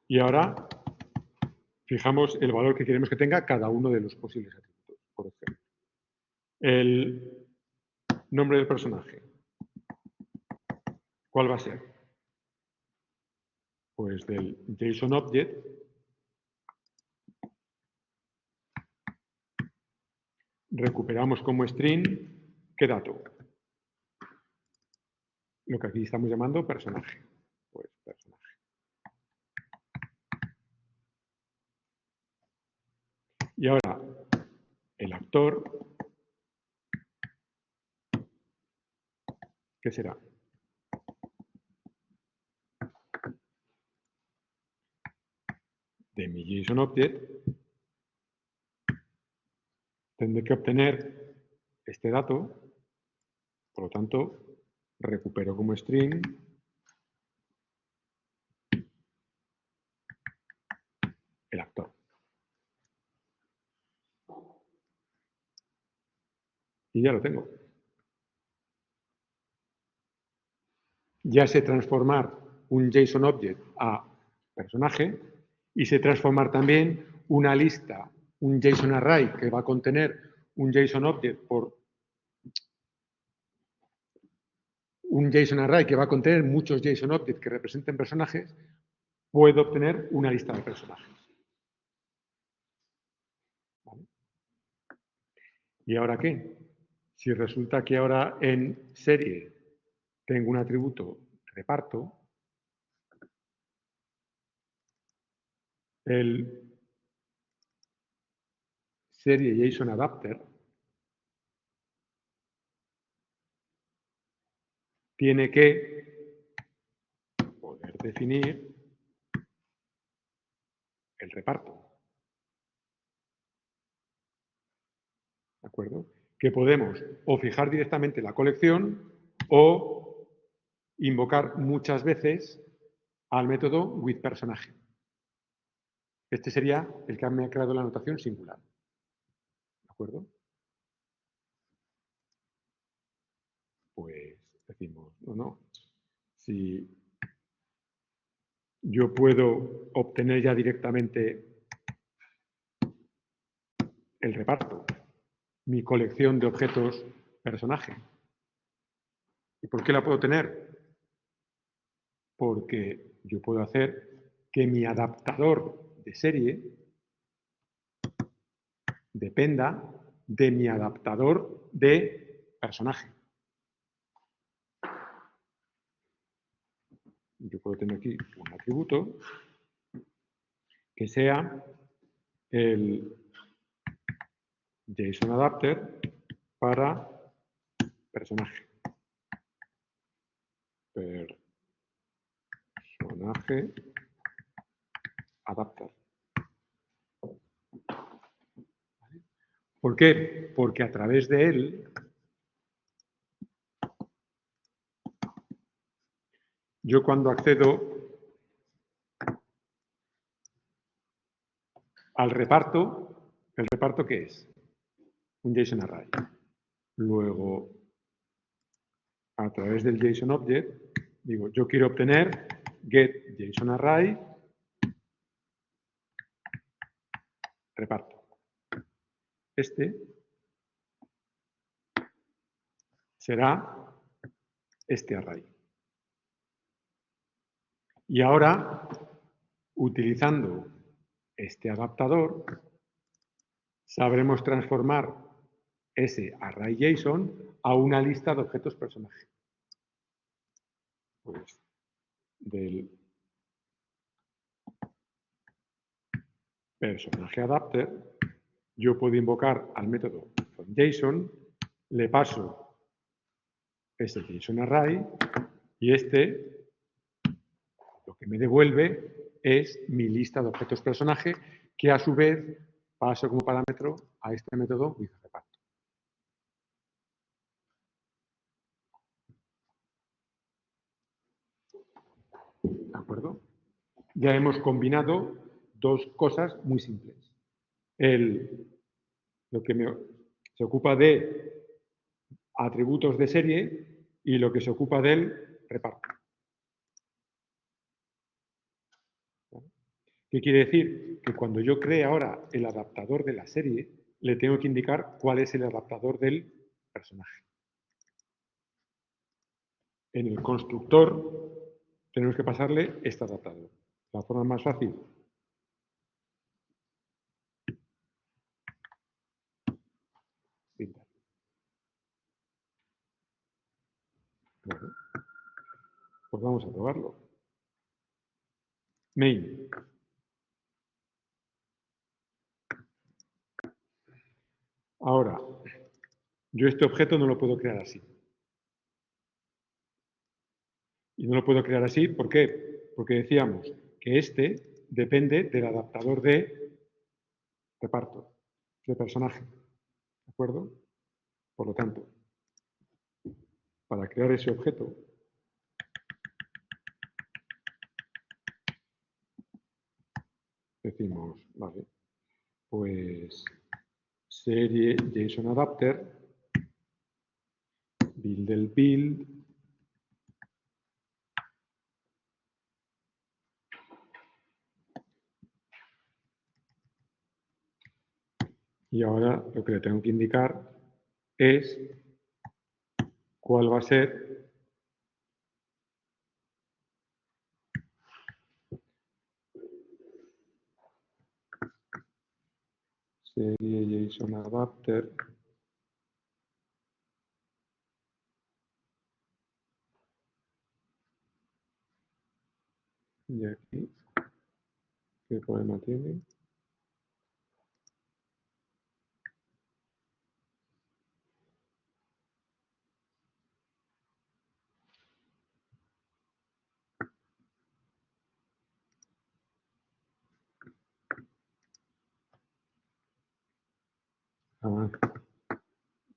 Y ahora fijamos el valor que queremos que tenga cada uno de los posibles atributos, por ejemplo. El nombre del personaje. ¿Cuál va a ser? Pues del JSON Object recuperamos como string, ¿qué dato? Lo que aquí estamos llamando personaje. Pues personaje. Y ahora, el actor, ¿qué será? De mi JSON Object tendré que obtener este dato, por lo tanto, recupero como string el actor. Y ya lo tengo. Ya sé transformar un JSON Object a personaje y sé transformar también una lista, un JSON Array que va a contener un JSON Object por un JSON Array que va a contener muchos JSON Objects que representen personajes, puedo obtener una lista de personajes. ¿Vale? ¿Y ahora qué? Si resulta que ahora en serie tengo un atributo reparto, el serie JSONAdapter tiene que poder definir el reparto. ¿De acuerdo? Que podemos o fijar directamente la colección o invocar muchas veces al método withPersonaje. Este sería el que me ha creado la notación singular. ¿De acuerdo? Pues decimos, no. Si yo puedo obtener ya directamente el reparto, mi colección de objetos personaje. ¿Y por qué la puedo tener? Porque yo puedo hacer que mi adaptador de serie dependa de mi adaptador de personaje. Yo puedo tener aquí un atributo que sea el JSONAdapter para personaje. Personaje adapter. ¿Por qué? Porque a través de él yo cuando accedo al reparto, ¿el reparto qué es? Un JSON Array. Luego, a través del JSON Object, digo, yo quiero obtener get JSON Array reparto. este será este array. Y ahora, utilizando este adaptador, sabremos transformar ese array JSON a una lista de objetos personaje. Pues del personaje adapter, yo puedo invocar al método JSON, le paso ese JSON array y este lo que me devuelve es mi lista de objetos personaje que a su vez paso como parámetro a este método withReparto. ¿De acuerdo? Ya hemos combinado dos cosas muy simples. Lo que se ocupa de atributos de serie y lo que se ocupa del reparto. ¿Qué quiere decir? Que cuando yo cree ahora el adaptador de la serie, le tengo que indicar cuál es el adaptador del personaje. En el constructor tenemos que pasarle este adaptador. La forma más fácil. Bueno, pues vamos a probarlo. Main. Ahora, yo este objeto no lo puedo crear así. Y no lo puedo crear así, ¿por qué? Porque decíamos que este depende del adaptador de reparto, de personaje. ¿De acuerdo? Por lo tanto, para crear ese objeto, decimos, vale, pues serie JSON adapter, build del build, y ahora lo que le tengo que indicar es cuál va a ser serie JSON adapter y aquí, ¿qué problema tiene?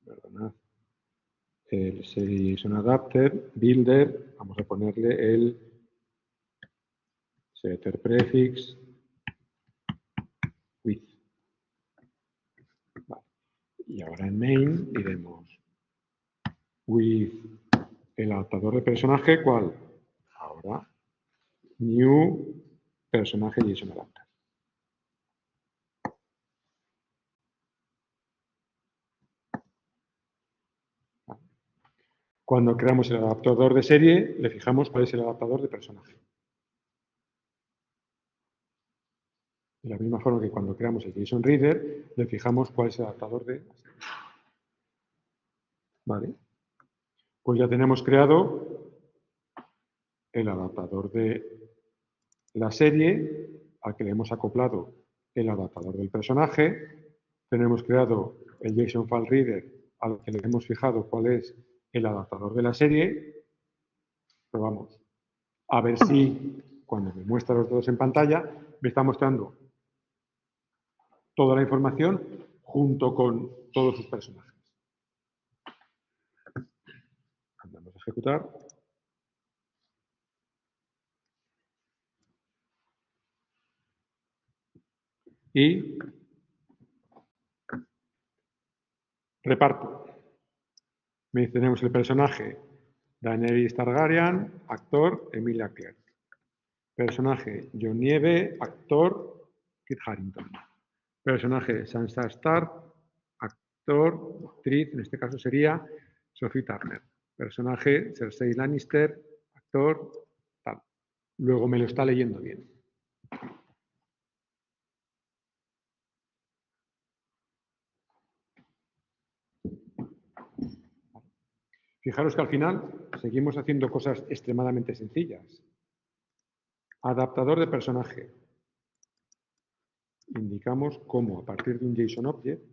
Perdonad. El serie JSON adapter, builder, vamos a ponerle el setter prefix with. Vale. Y ahora en main diremos with el adaptador de personaje, ¿cuál? Ahora, new personaje JSON adapter. Vale. Cuando creamos el adaptador de serie, le fijamos cuál es el adaptador de personaje. De la misma forma que cuando creamos el JSON Reader, le fijamos cuál es el adaptador de la serie. Vale. Pues ya tenemos creado el adaptador de la serie, al que le hemos acoplado el adaptador del personaje. Tenemos creado el JSON File Reader, al que le hemos fijado cuál es el adaptador de la serie. Probamos. A ver si, cuando me muestra los datos en pantalla, me está mostrando toda la información junto con todos sus personajes. Vamos a ejecutar. Y reparto. Tenemos el personaje Daenerys Targaryen, actor Emilia Clarke. Personaje Jon Nieve, actor Kit Harington. Personaje Sansa Stark, actor, actriz, en este caso sería Sophie Turner. Personaje, Cersei Lannister, actor, tal. Luego me lo está leyendo bien. Fijaros que al final seguimos haciendo cosas extremadamente sencillas. Adaptador de personaje. Indicamos cómo a partir de un JSON Object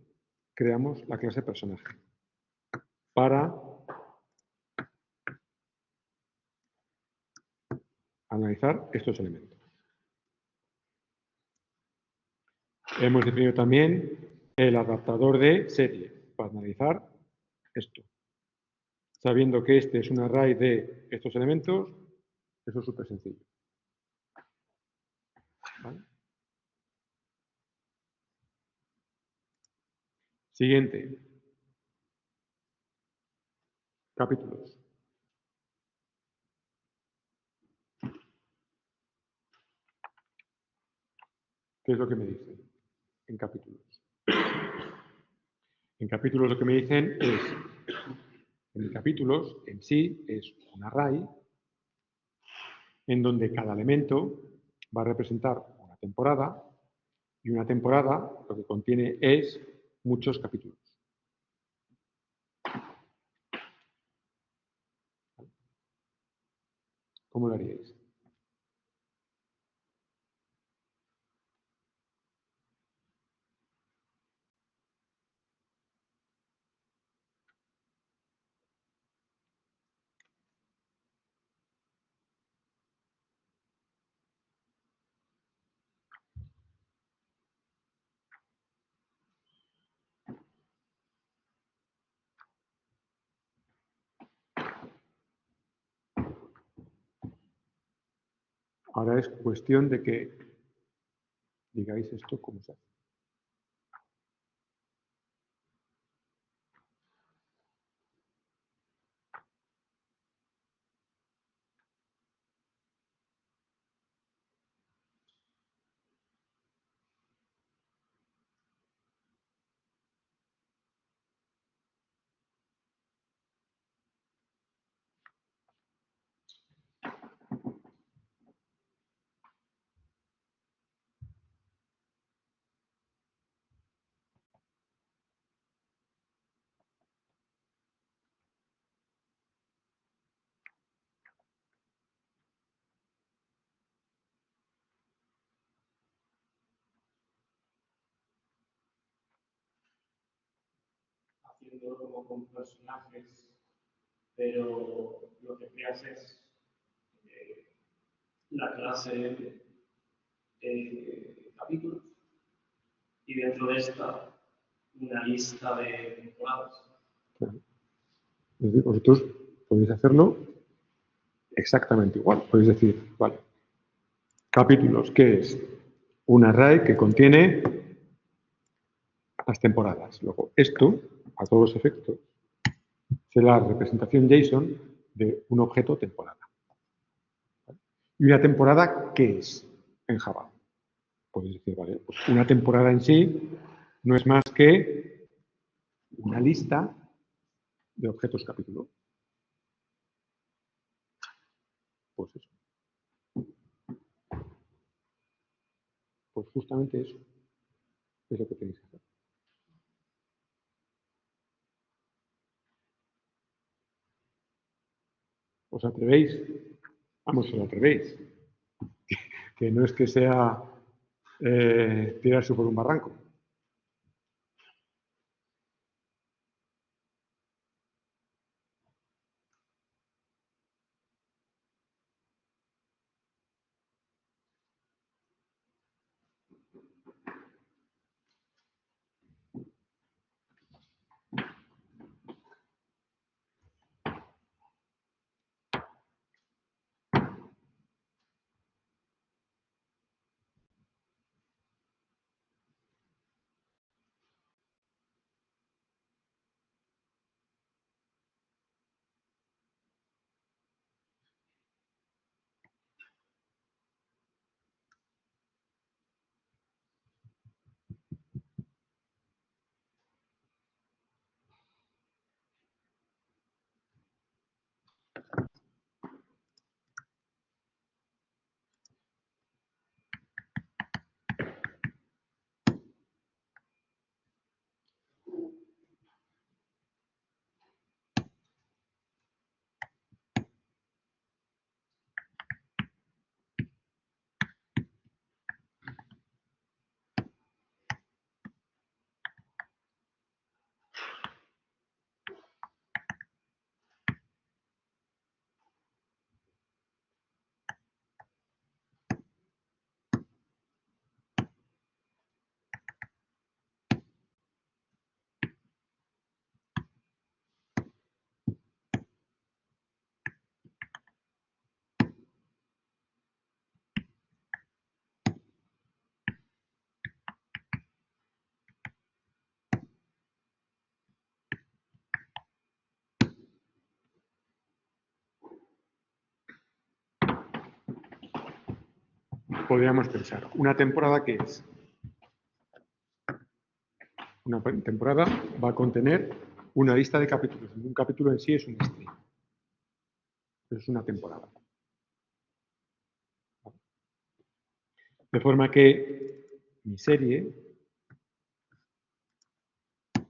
creamos la clase personaje para analizar estos elementos. Hemos definido también el adaptador de serie para analizar esto. Sabiendo que este es un array de estos elementos, eso es súper sencillo. ¿Vale? Siguiente. Capítulos. ¿Qué es lo que me dicen en capítulos? En capítulos lo que me dicen es, en capítulos en sí es un array en donde cada elemento va a representar una temporada y una temporada lo que contiene es muchos capítulos. ¿Cómo lo haríais? Ahora es cuestión de que digáis esto cómo se hace. Haciéndolo como con personajes, pero lo que creas es la clase capítulos y dentro de esta una lista de temporadas. Claro. Es decir, vosotros podéis hacerlo exactamente igual. Podéis decir, vale, capítulos, ¿qué es? Un array que contiene las temporadas. Luego, esto, a todos los efectos, será la representación JSON de un objeto temporada. ¿Vale? ¿Y una temporada qué es en Java? Podéis decir, vale, pues una temporada en sí no es más que una lista de objetos capítulo. Pues eso. Pues justamente eso es lo que tenéis que hacer. ¿Os atrevéis? Vamos, os atrevéis. Que no es que sea tirarse por un barranco. podríamos pensar, ¿una temporada qué es? Una temporada va a contener una lista de capítulos. Un capítulo en sí es un stream. Es una temporada. De forma que mi serie,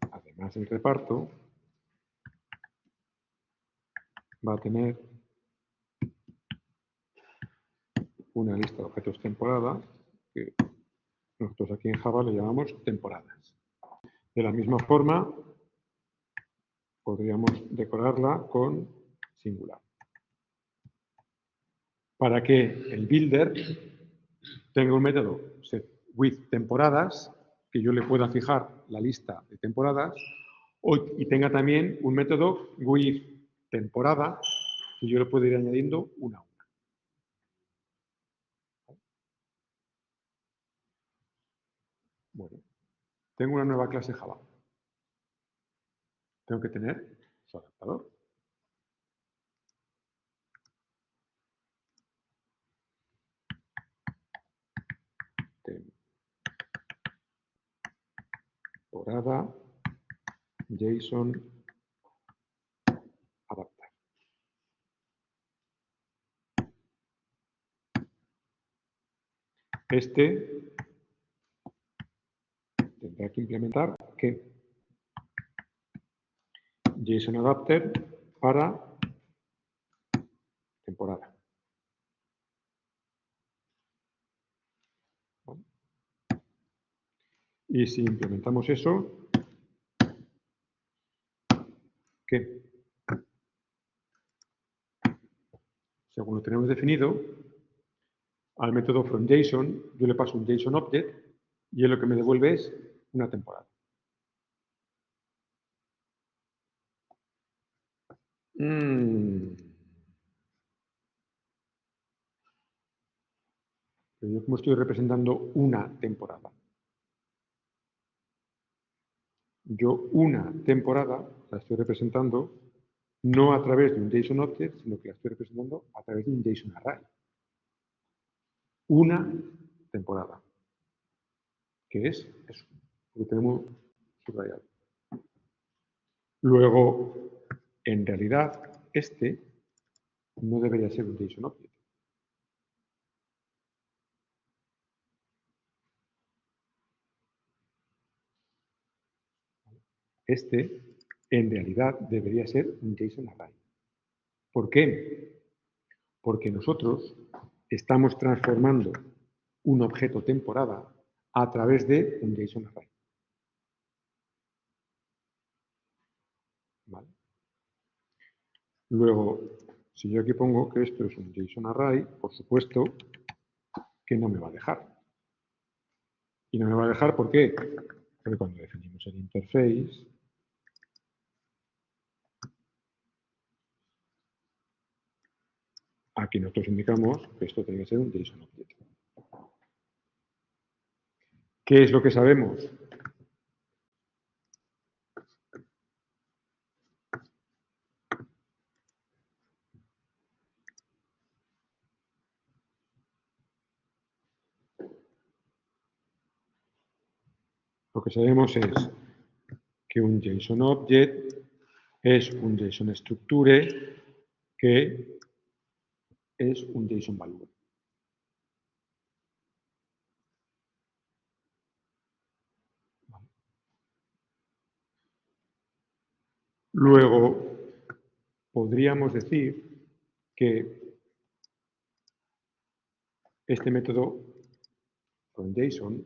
además del reparto, va a tener una lista de objetos temporada que nosotros aquí en Java le llamamos temporadas. De la misma forma, podríamos decorarla con singular. Para que el builder tenga un método setWithTemporadas, que yo le pueda fijar la lista de temporadas, y tenga también un método withTemporada, que yo le puedo ir añadiendo una a una. Bueno, tengo una nueva clase Java. Tengo que tener su adaptador. Temporada JSON adaptar. Este tendrá que implementar que JSON adapter para temporada. Y si implementamos eso, ¿qué? Según lo tenemos definido, al método fromJSON yo le paso un JSON object y él lo que me devuelve es una temporada. Pero yo como estoy representando una temporada. Yo una temporada la estoy representando no a través de un JSON object, sino que la estoy representando a través de un JSON array. Una temporada, que es eso, lo tenemos subrayado. Luego, en realidad, este no debería ser un JSON object. Este, en realidad, debería ser un JSON array. ¿Por qué? Porque nosotros estamos transformando un objeto temporada a través de un JSON array. ¿Vale? Luego, si yo aquí pongo que esto es un JSON array, por supuesto que no me va a dejar. Y no me va a dejar ¿por qué? Porque cuando definimos el interface, aquí nosotros indicamos que esto tiene que ser un JSON object. ¿Qué es lo que sabemos? Lo que sabemos es que un JSON object es un JSON structure que es un JSON value. Luego, podríamos decir que este método fromJSON,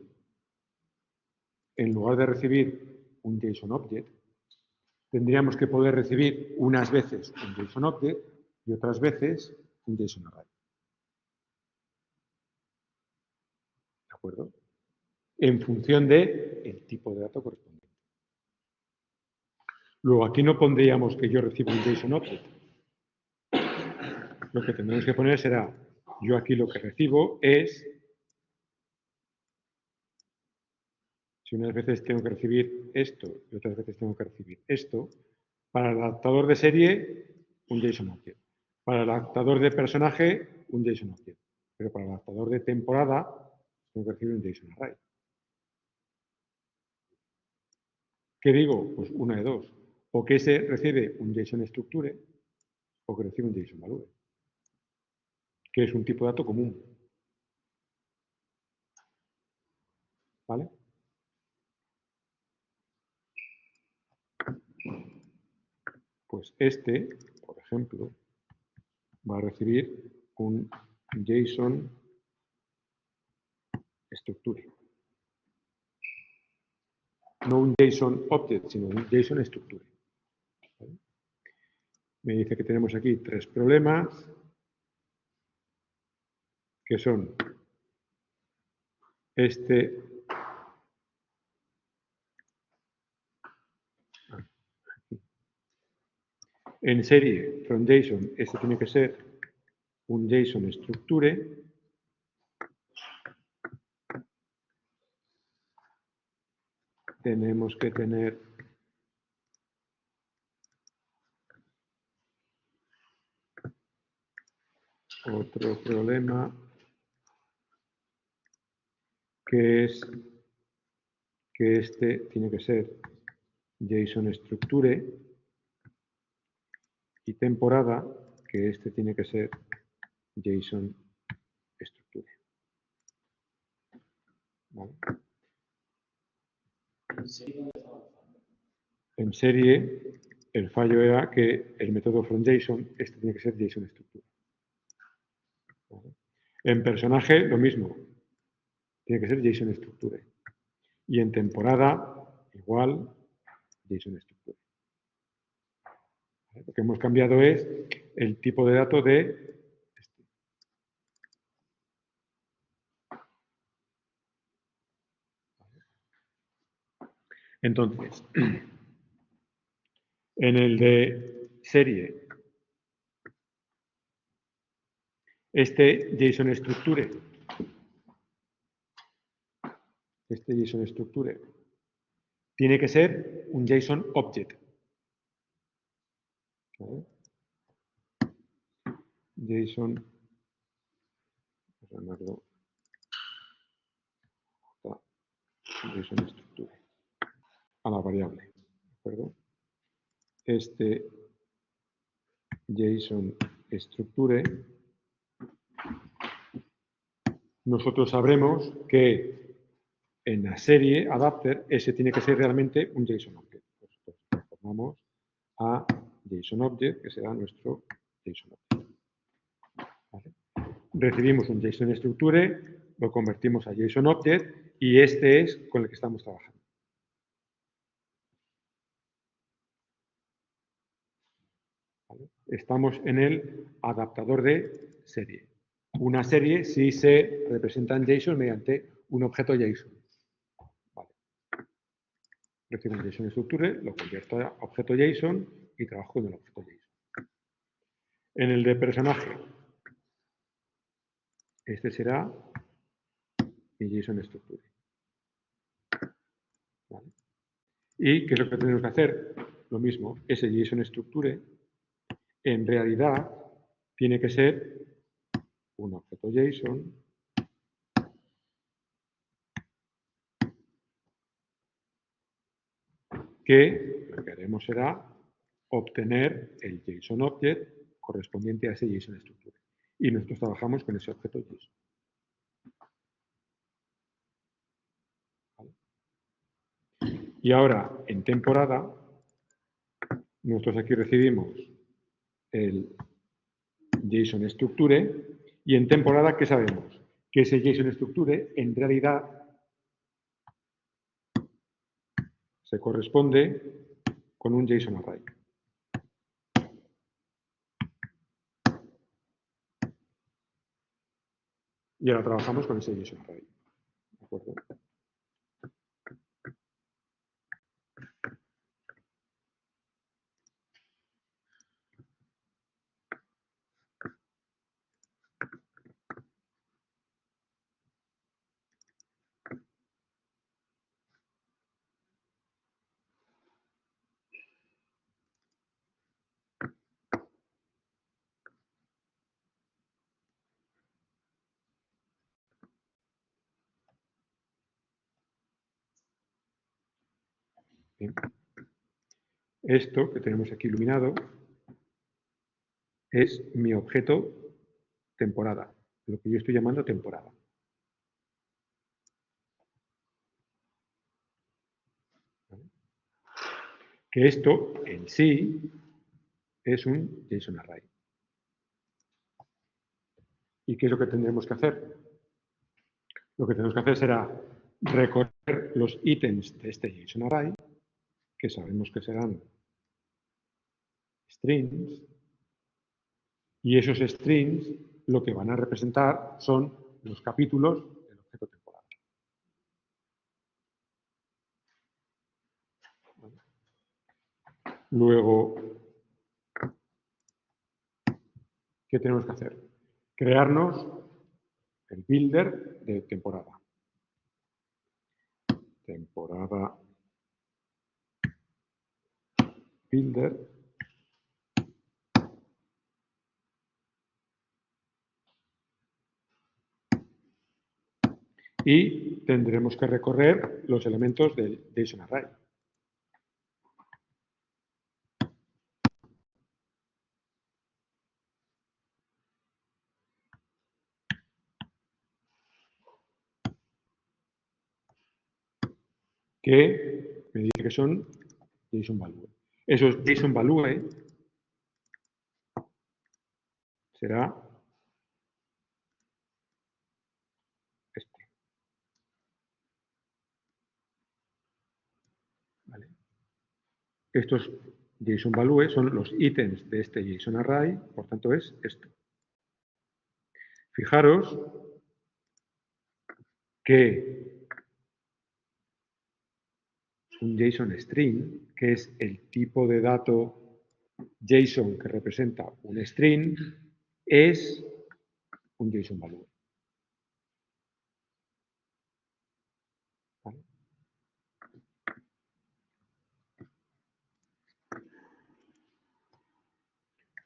en lugar de recibir un JSON object, tendríamos que poder recibir unas veces un JSON object y otras veces un JSON array. ¿De acuerdo? En función del tipo de dato correspondiente. Luego, aquí no pondríamos que yo recibo un JSON object. Lo que tendremos que poner será, yo aquí lo que recibo es, si unas veces tengo que recibir esto y otras veces tengo que recibir esto, para el adaptador de serie, un JSON object. Para el adaptador de personaje, un JSON object. Pero para el adaptador de temporada tengo que recibir un JSON array. ¿Qué digo? Pues una de dos. O que ese recibe un JSON structure o que recibe un JSON value, que es un tipo de dato común. ¿Vale? Pues este, por ejemplo, va a recibir un JSON structure. No un JSON object, sino un JSON structure. ¿Vale? Me dice que tenemos aquí 3 problemas, que son este, en serie from JSON, este tiene que ser un JSON structure. Tenemos que tener otro problema, que es que este tiene que ser JSON structure, y temporada, que este tiene que ser JSON structure. ¿Vale? En serie, el fallo era que el método fromJSON, este tiene que ser JSON structure. ¿Vale? En personaje, lo mismo. Tiene que ser JSON structure. Y en temporada, igual, JSON structure. ¿Vale? Lo que hemos cambiado es el tipo de dato de este. Entonces, en el de serie, este JSON structure tiene que ser un JSON object. ¿Vale? JSON, llamarlo JSON structure a la variable. ¿De acuerdo? Este JSON structure, nosotros sabremos que en la serie adapter ese tiene que ser realmente un JSON object. Pues transformamos a JSON object, que será nuestro JSON object. ¿Vale? Recibimos un JSON structure, lo convertimos a JSON object y este es con el que estamos trabajando. ¿Vale? Estamos en el adaptador de serie. Una serie sí se representa en JSON mediante un objeto JSON. Vale. Recibo un JSON structure, lo convierto a objeto JSON y trabajo con el objeto JSON. En el de personaje, este será mi JSON structure. ¿Vale? ¿Y qué es lo que tenemos que hacer? Lo mismo, ese JSON structure en realidad tiene que ser un objeto JSON que lo que haremos será obtener el JSON object correspondiente a ese JSON structure. Y nosotros trabajamos con ese objeto JSON. ¿Vale? Y ahora, en temporada, nosotros aquí recibimos el JSON structure y en temporada, ¿qué sabemos? Que ese JSON structure en realidad se corresponde con un JSON array. Y ahora trabajamos con ese JSON array. ¿De acuerdo? Bien. Esto que tenemos aquí iluminado es mi objeto temporada, lo que yo estoy llamando temporada. ¿Vale? Que esto en sí es un JSON Array. ¿Y qué es lo que tendremos que hacer? Lo que tenemos que hacer será recorrer los ítems de este JSON Array, que sabemos que serán strings, y esos strings lo que van a representar son los capítulos del objeto temporal. Luego, ¿qué tenemos que hacer? Crearnos el builder de temporada. Temporada builder. Y tendremos que recorrer los elementos del JSON Array. Que me dice que son JSON Value. Esos JSON Value será este. ¿Vale? Estos JSON Value son los ítems de este JSON Array, por tanto es esto. Fijaros que un JSON String, que es el tipo de dato JSON que representa un string, es un JSON Value. ¿Vale?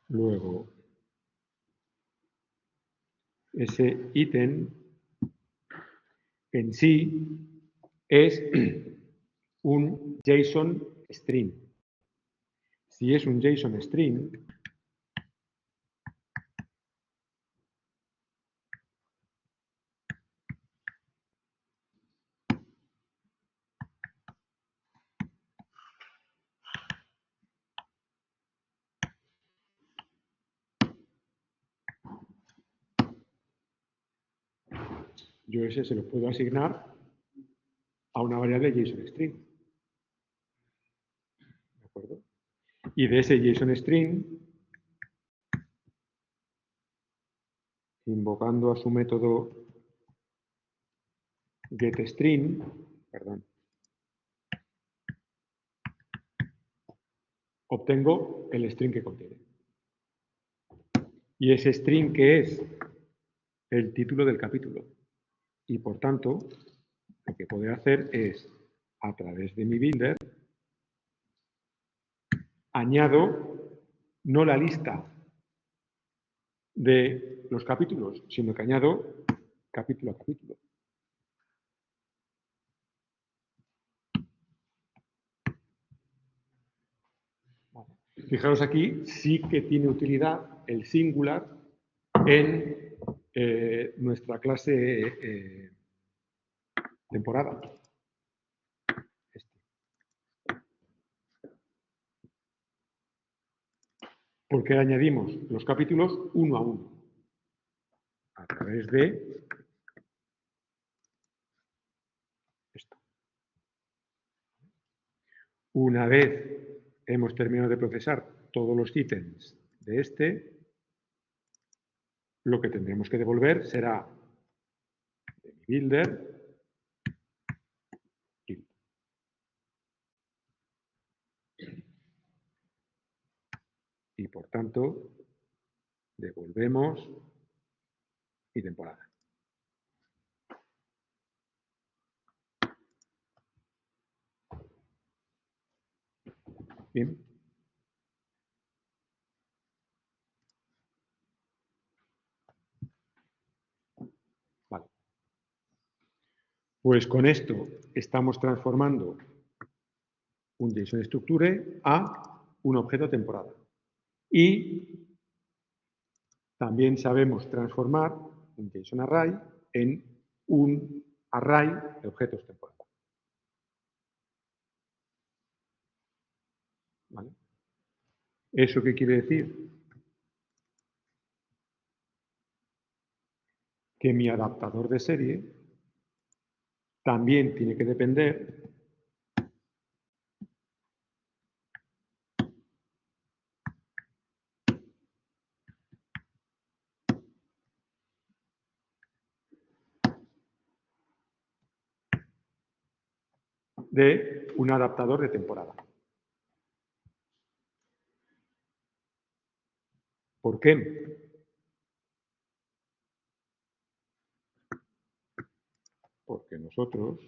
Luego, ese ítem en sí es un JSON string. Si es un JSON string, yo ese se lo puedo asignar a una variable JSON string. ¿De acuerdo? Y de ese JSON string, invocando a su método getString, obtengo el string que contiene. Y ese string que es el título del capítulo. Y por tanto, lo que podré hacer es, a través de mi builder, añado no la lista de los capítulos, sino que añado capítulo a capítulo. Vale. Fijaros aquí, sí que tiene utilidad el singular en nuestra clase temporada. Porque añadimos los capítulos uno a uno, a través de esto. Una vez hemos terminado de procesar todos los ítems de este, lo que tendremos que devolver será de mi builder y por tanto devolvemos mi temporada. Bien. Vale. Pues con esto estamos transformando un JSON Structure a un objeto temporada. Y también sabemos transformar un JSON Array en un array de objetos temporada. ¿Vale? ¿Eso qué quiere decir? Que mi adaptador de serie también tiene que depender de un adaptador de temporada. ¿Por qué? Porque nosotros,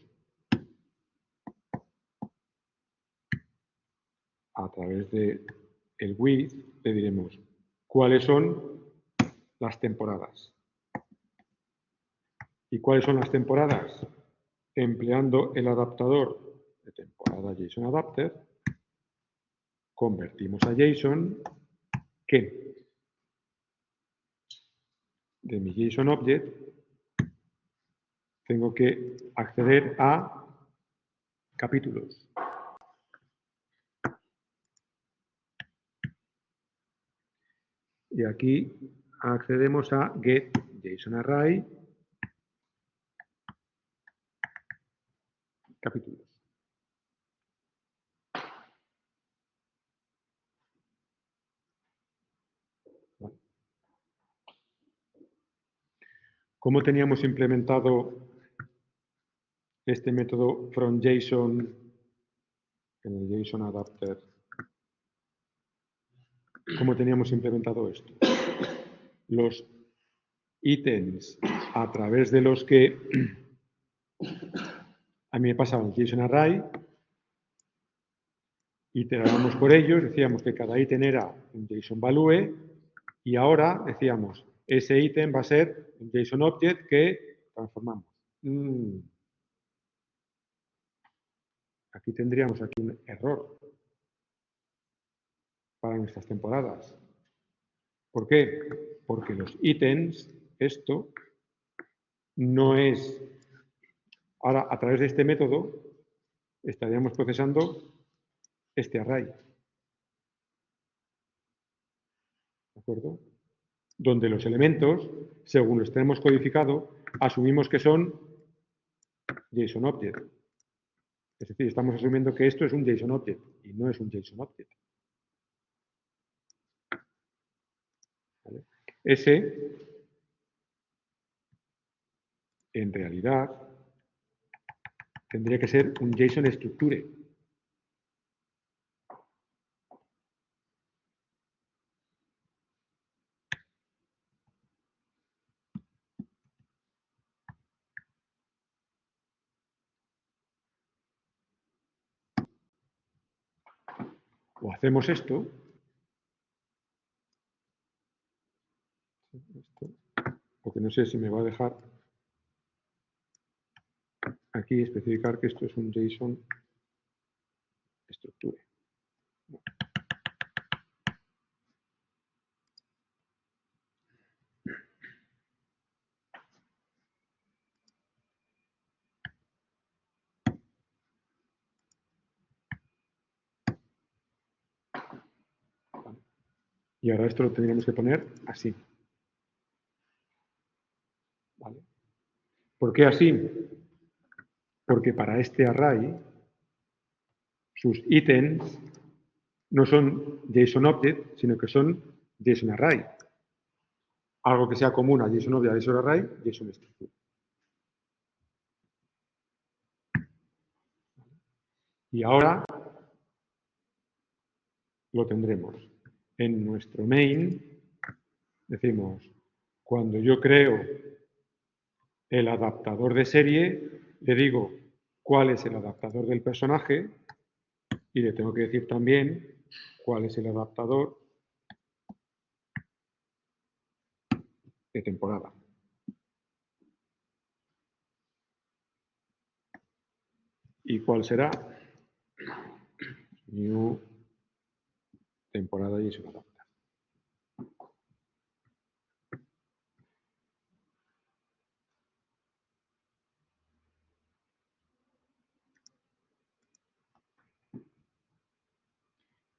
a través de el with, le diremos cuáles son las temporadas. ¿Y cuáles son las temporadas? Empleando el adaptador de temporada JSON-Adapter, convertimos a JSON que de mi JSON-Object tengo que acceder a capítulos. Y aquí accedemos a getJSON-Array capítulos. ¿Vale? ¿Cómo teníamos implementado este método fromJSON en el JSON-Adapter? ¿Cómo teníamos implementado esto? Los ítems a través de los que a mí me pasaba el JSON-Array, iterábamos por ellos, decíamos que cada ítem era un JSON-Value y ahora decíamos, ese ítem va a ser un JSON-Object que transformamos. Aquí tendríamos aquí un error para nuestras temporadas. ¿Por qué? Porque los ítems, esto, no es... Ahora, a través de este método, estaríamos procesando este array. ¿De acuerdo? Donde los elementos, según los tenemos codificado, asumimos que son JSON-Object. Es decir, estamos asumiendo que esto es un JSON-Object y no es un JSON-Object. ¿Vale? Ese, en realidad, tendría que ser un JSON Structure. O hacemos esto, porque no sé si me va a dejar aquí especificar que esto es un JSON Structure. Vale. Y ahora esto lo tendríamos que poner así. ¿Vale? ¿Por qué así? Porque para este array, sus ítems no son JSON-Object, sino que son JSON-Array. Algo que sea común a JSON-Object, a JSON-Array, JSON-Structure. Y ahora lo tendremos. En nuestro main decimos, cuando yo creo el adaptador de serie, le digo cuál es el adaptador del personaje y le tengo que decir también cuál es el adaptador de temporada. ¿Y cuál será? new temporada JSON adapter.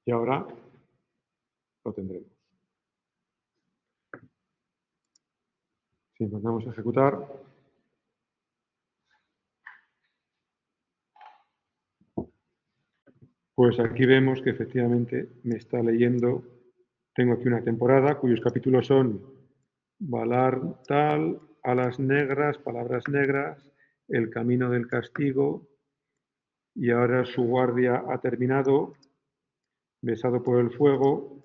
Y ahora lo tendremos. Si mandamos a ejecutar, pues aquí vemos que efectivamente me está leyendo. Tengo aquí una temporada cuyos capítulos son Valar tal, Alas negras, Palabras negras, El camino del castigo, y ahora su guardia ha terminado, Besado por el fuego,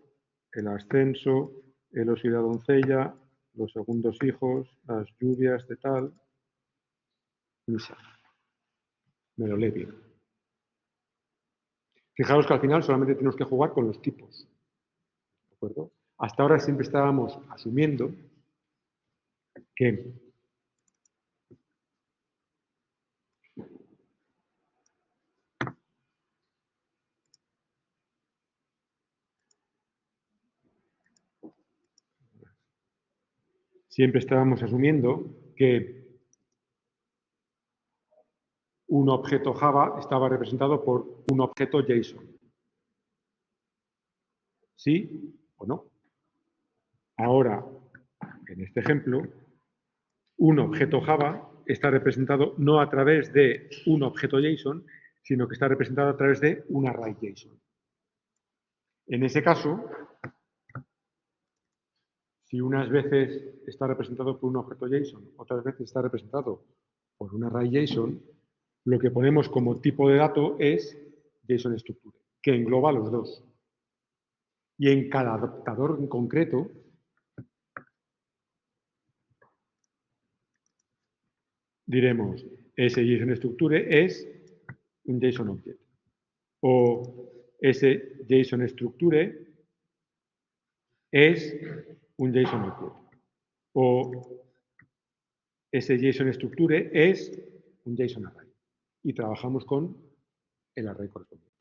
El ascenso, El oso y la doncella, Los segundos hijos, Las lluvias de tal. Misa. Me lo lee bien. Fijaros que al final solamente tenemos que jugar con los tipos. ¿De acuerdo? Hasta ahora siempre estábamos asumiendo que un objeto Java estaba representado por un objeto JSON. ¿Sí o no? Ahora, en este ejemplo, un objeto Java está representado no a través de un objeto JSON, sino que está representado a través de un array JSON. En ese caso, si unas veces está representado por un objeto JSON, otras veces está representado por un array JSON, lo que ponemos como tipo de dato es JSON Structure, que engloba los dos. Y en cada adaptador en concreto, diremos, ese JSON Structure es un JSON Object. O ese JSON Structure es un JSON Object. O ese JSON Structure es un JSON Array. Y trabajamos con el array correspondiente.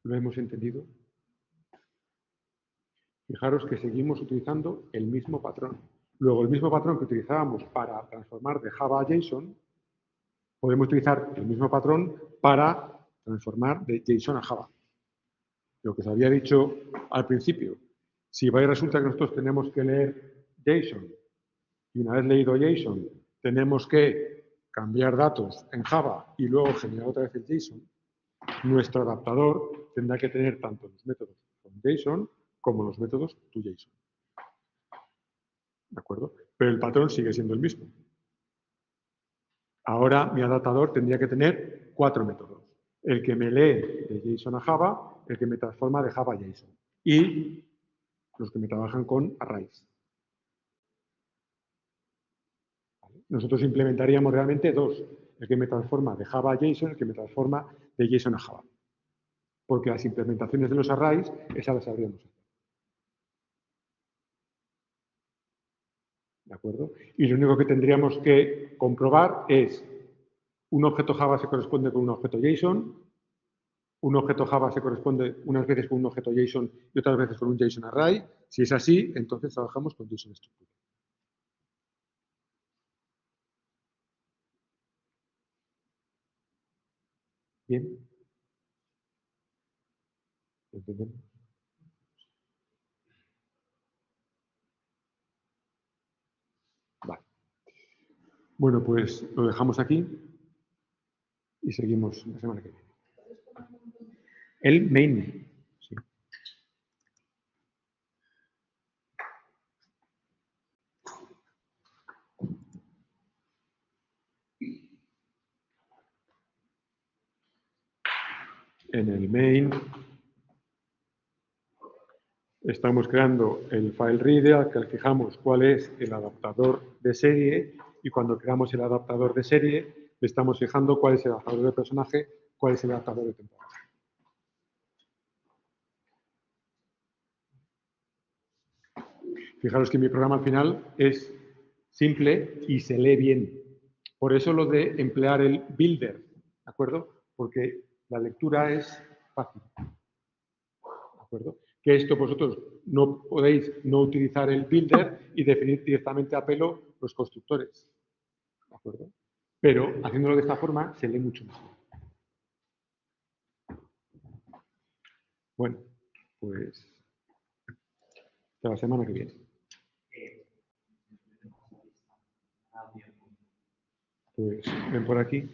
¿Lo hemos entendido? Fijaros que seguimos utilizando el mismo patrón. Luego, el mismo patrón que utilizábamos para transformar de Java a JSON, podemos utilizar el mismo patrón para transformar de JSON a Java. Lo que os había dicho al principio, si resulta que nosotros tenemos que leer JSON y una vez leído JSON tenemos que cambiar datos en Java y luego generar otra vez el JSON, nuestro adaptador tendrá que tener tanto los métodos con JSON como los métodos toJSON. ¿De acuerdo? Pero el patrón sigue siendo el mismo. Ahora mi adaptador tendría que tener 4 métodos. El que me lee de JSON a Java, el que me transforma de Java a JSON y los que me trabajan con arrays. Nosotros implementaríamos realmente 2. El que me transforma de Java a JSON, el que me transforma de JSON a Java. Porque las implementaciones de los arrays, esas las sabríamos hacer. ¿De acuerdo? Y lo único que tendríamos que comprobar es un objeto Java se corresponde con un objeto JSON, un objeto Java se corresponde unas veces con un objeto JSON y otras veces con un JSON Array. Si es así, entonces trabajamos con JSON Structure. ¿Bien? ¿Lo entendemos? Vale. Bueno, pues lo dejamos aquí y seguimos la semana que viene. El main. Sí. En el main estamos creando el file reader al que fijamos cuál es el adaptador de serie y cuando creamos el adaptador de serie le estamos fijando cuál es el adaptador de personaje, cuál es el adaptador de temporada. Fijaros que mi programa al final es simple y se lee bien. Por eso lo de emplear el builder, ¿de acuerdo? Porque la lectura es fácil. ¿De acuerdo? Que esto vosotros no podéis no utilizar el builder y definir directamente a pelo los constructores. ¿De acuerdo? Pero haciéndolo de esta forma se lee mucho mejor. Bueno, pues hasta la semana que viene. Pues ven por aquí.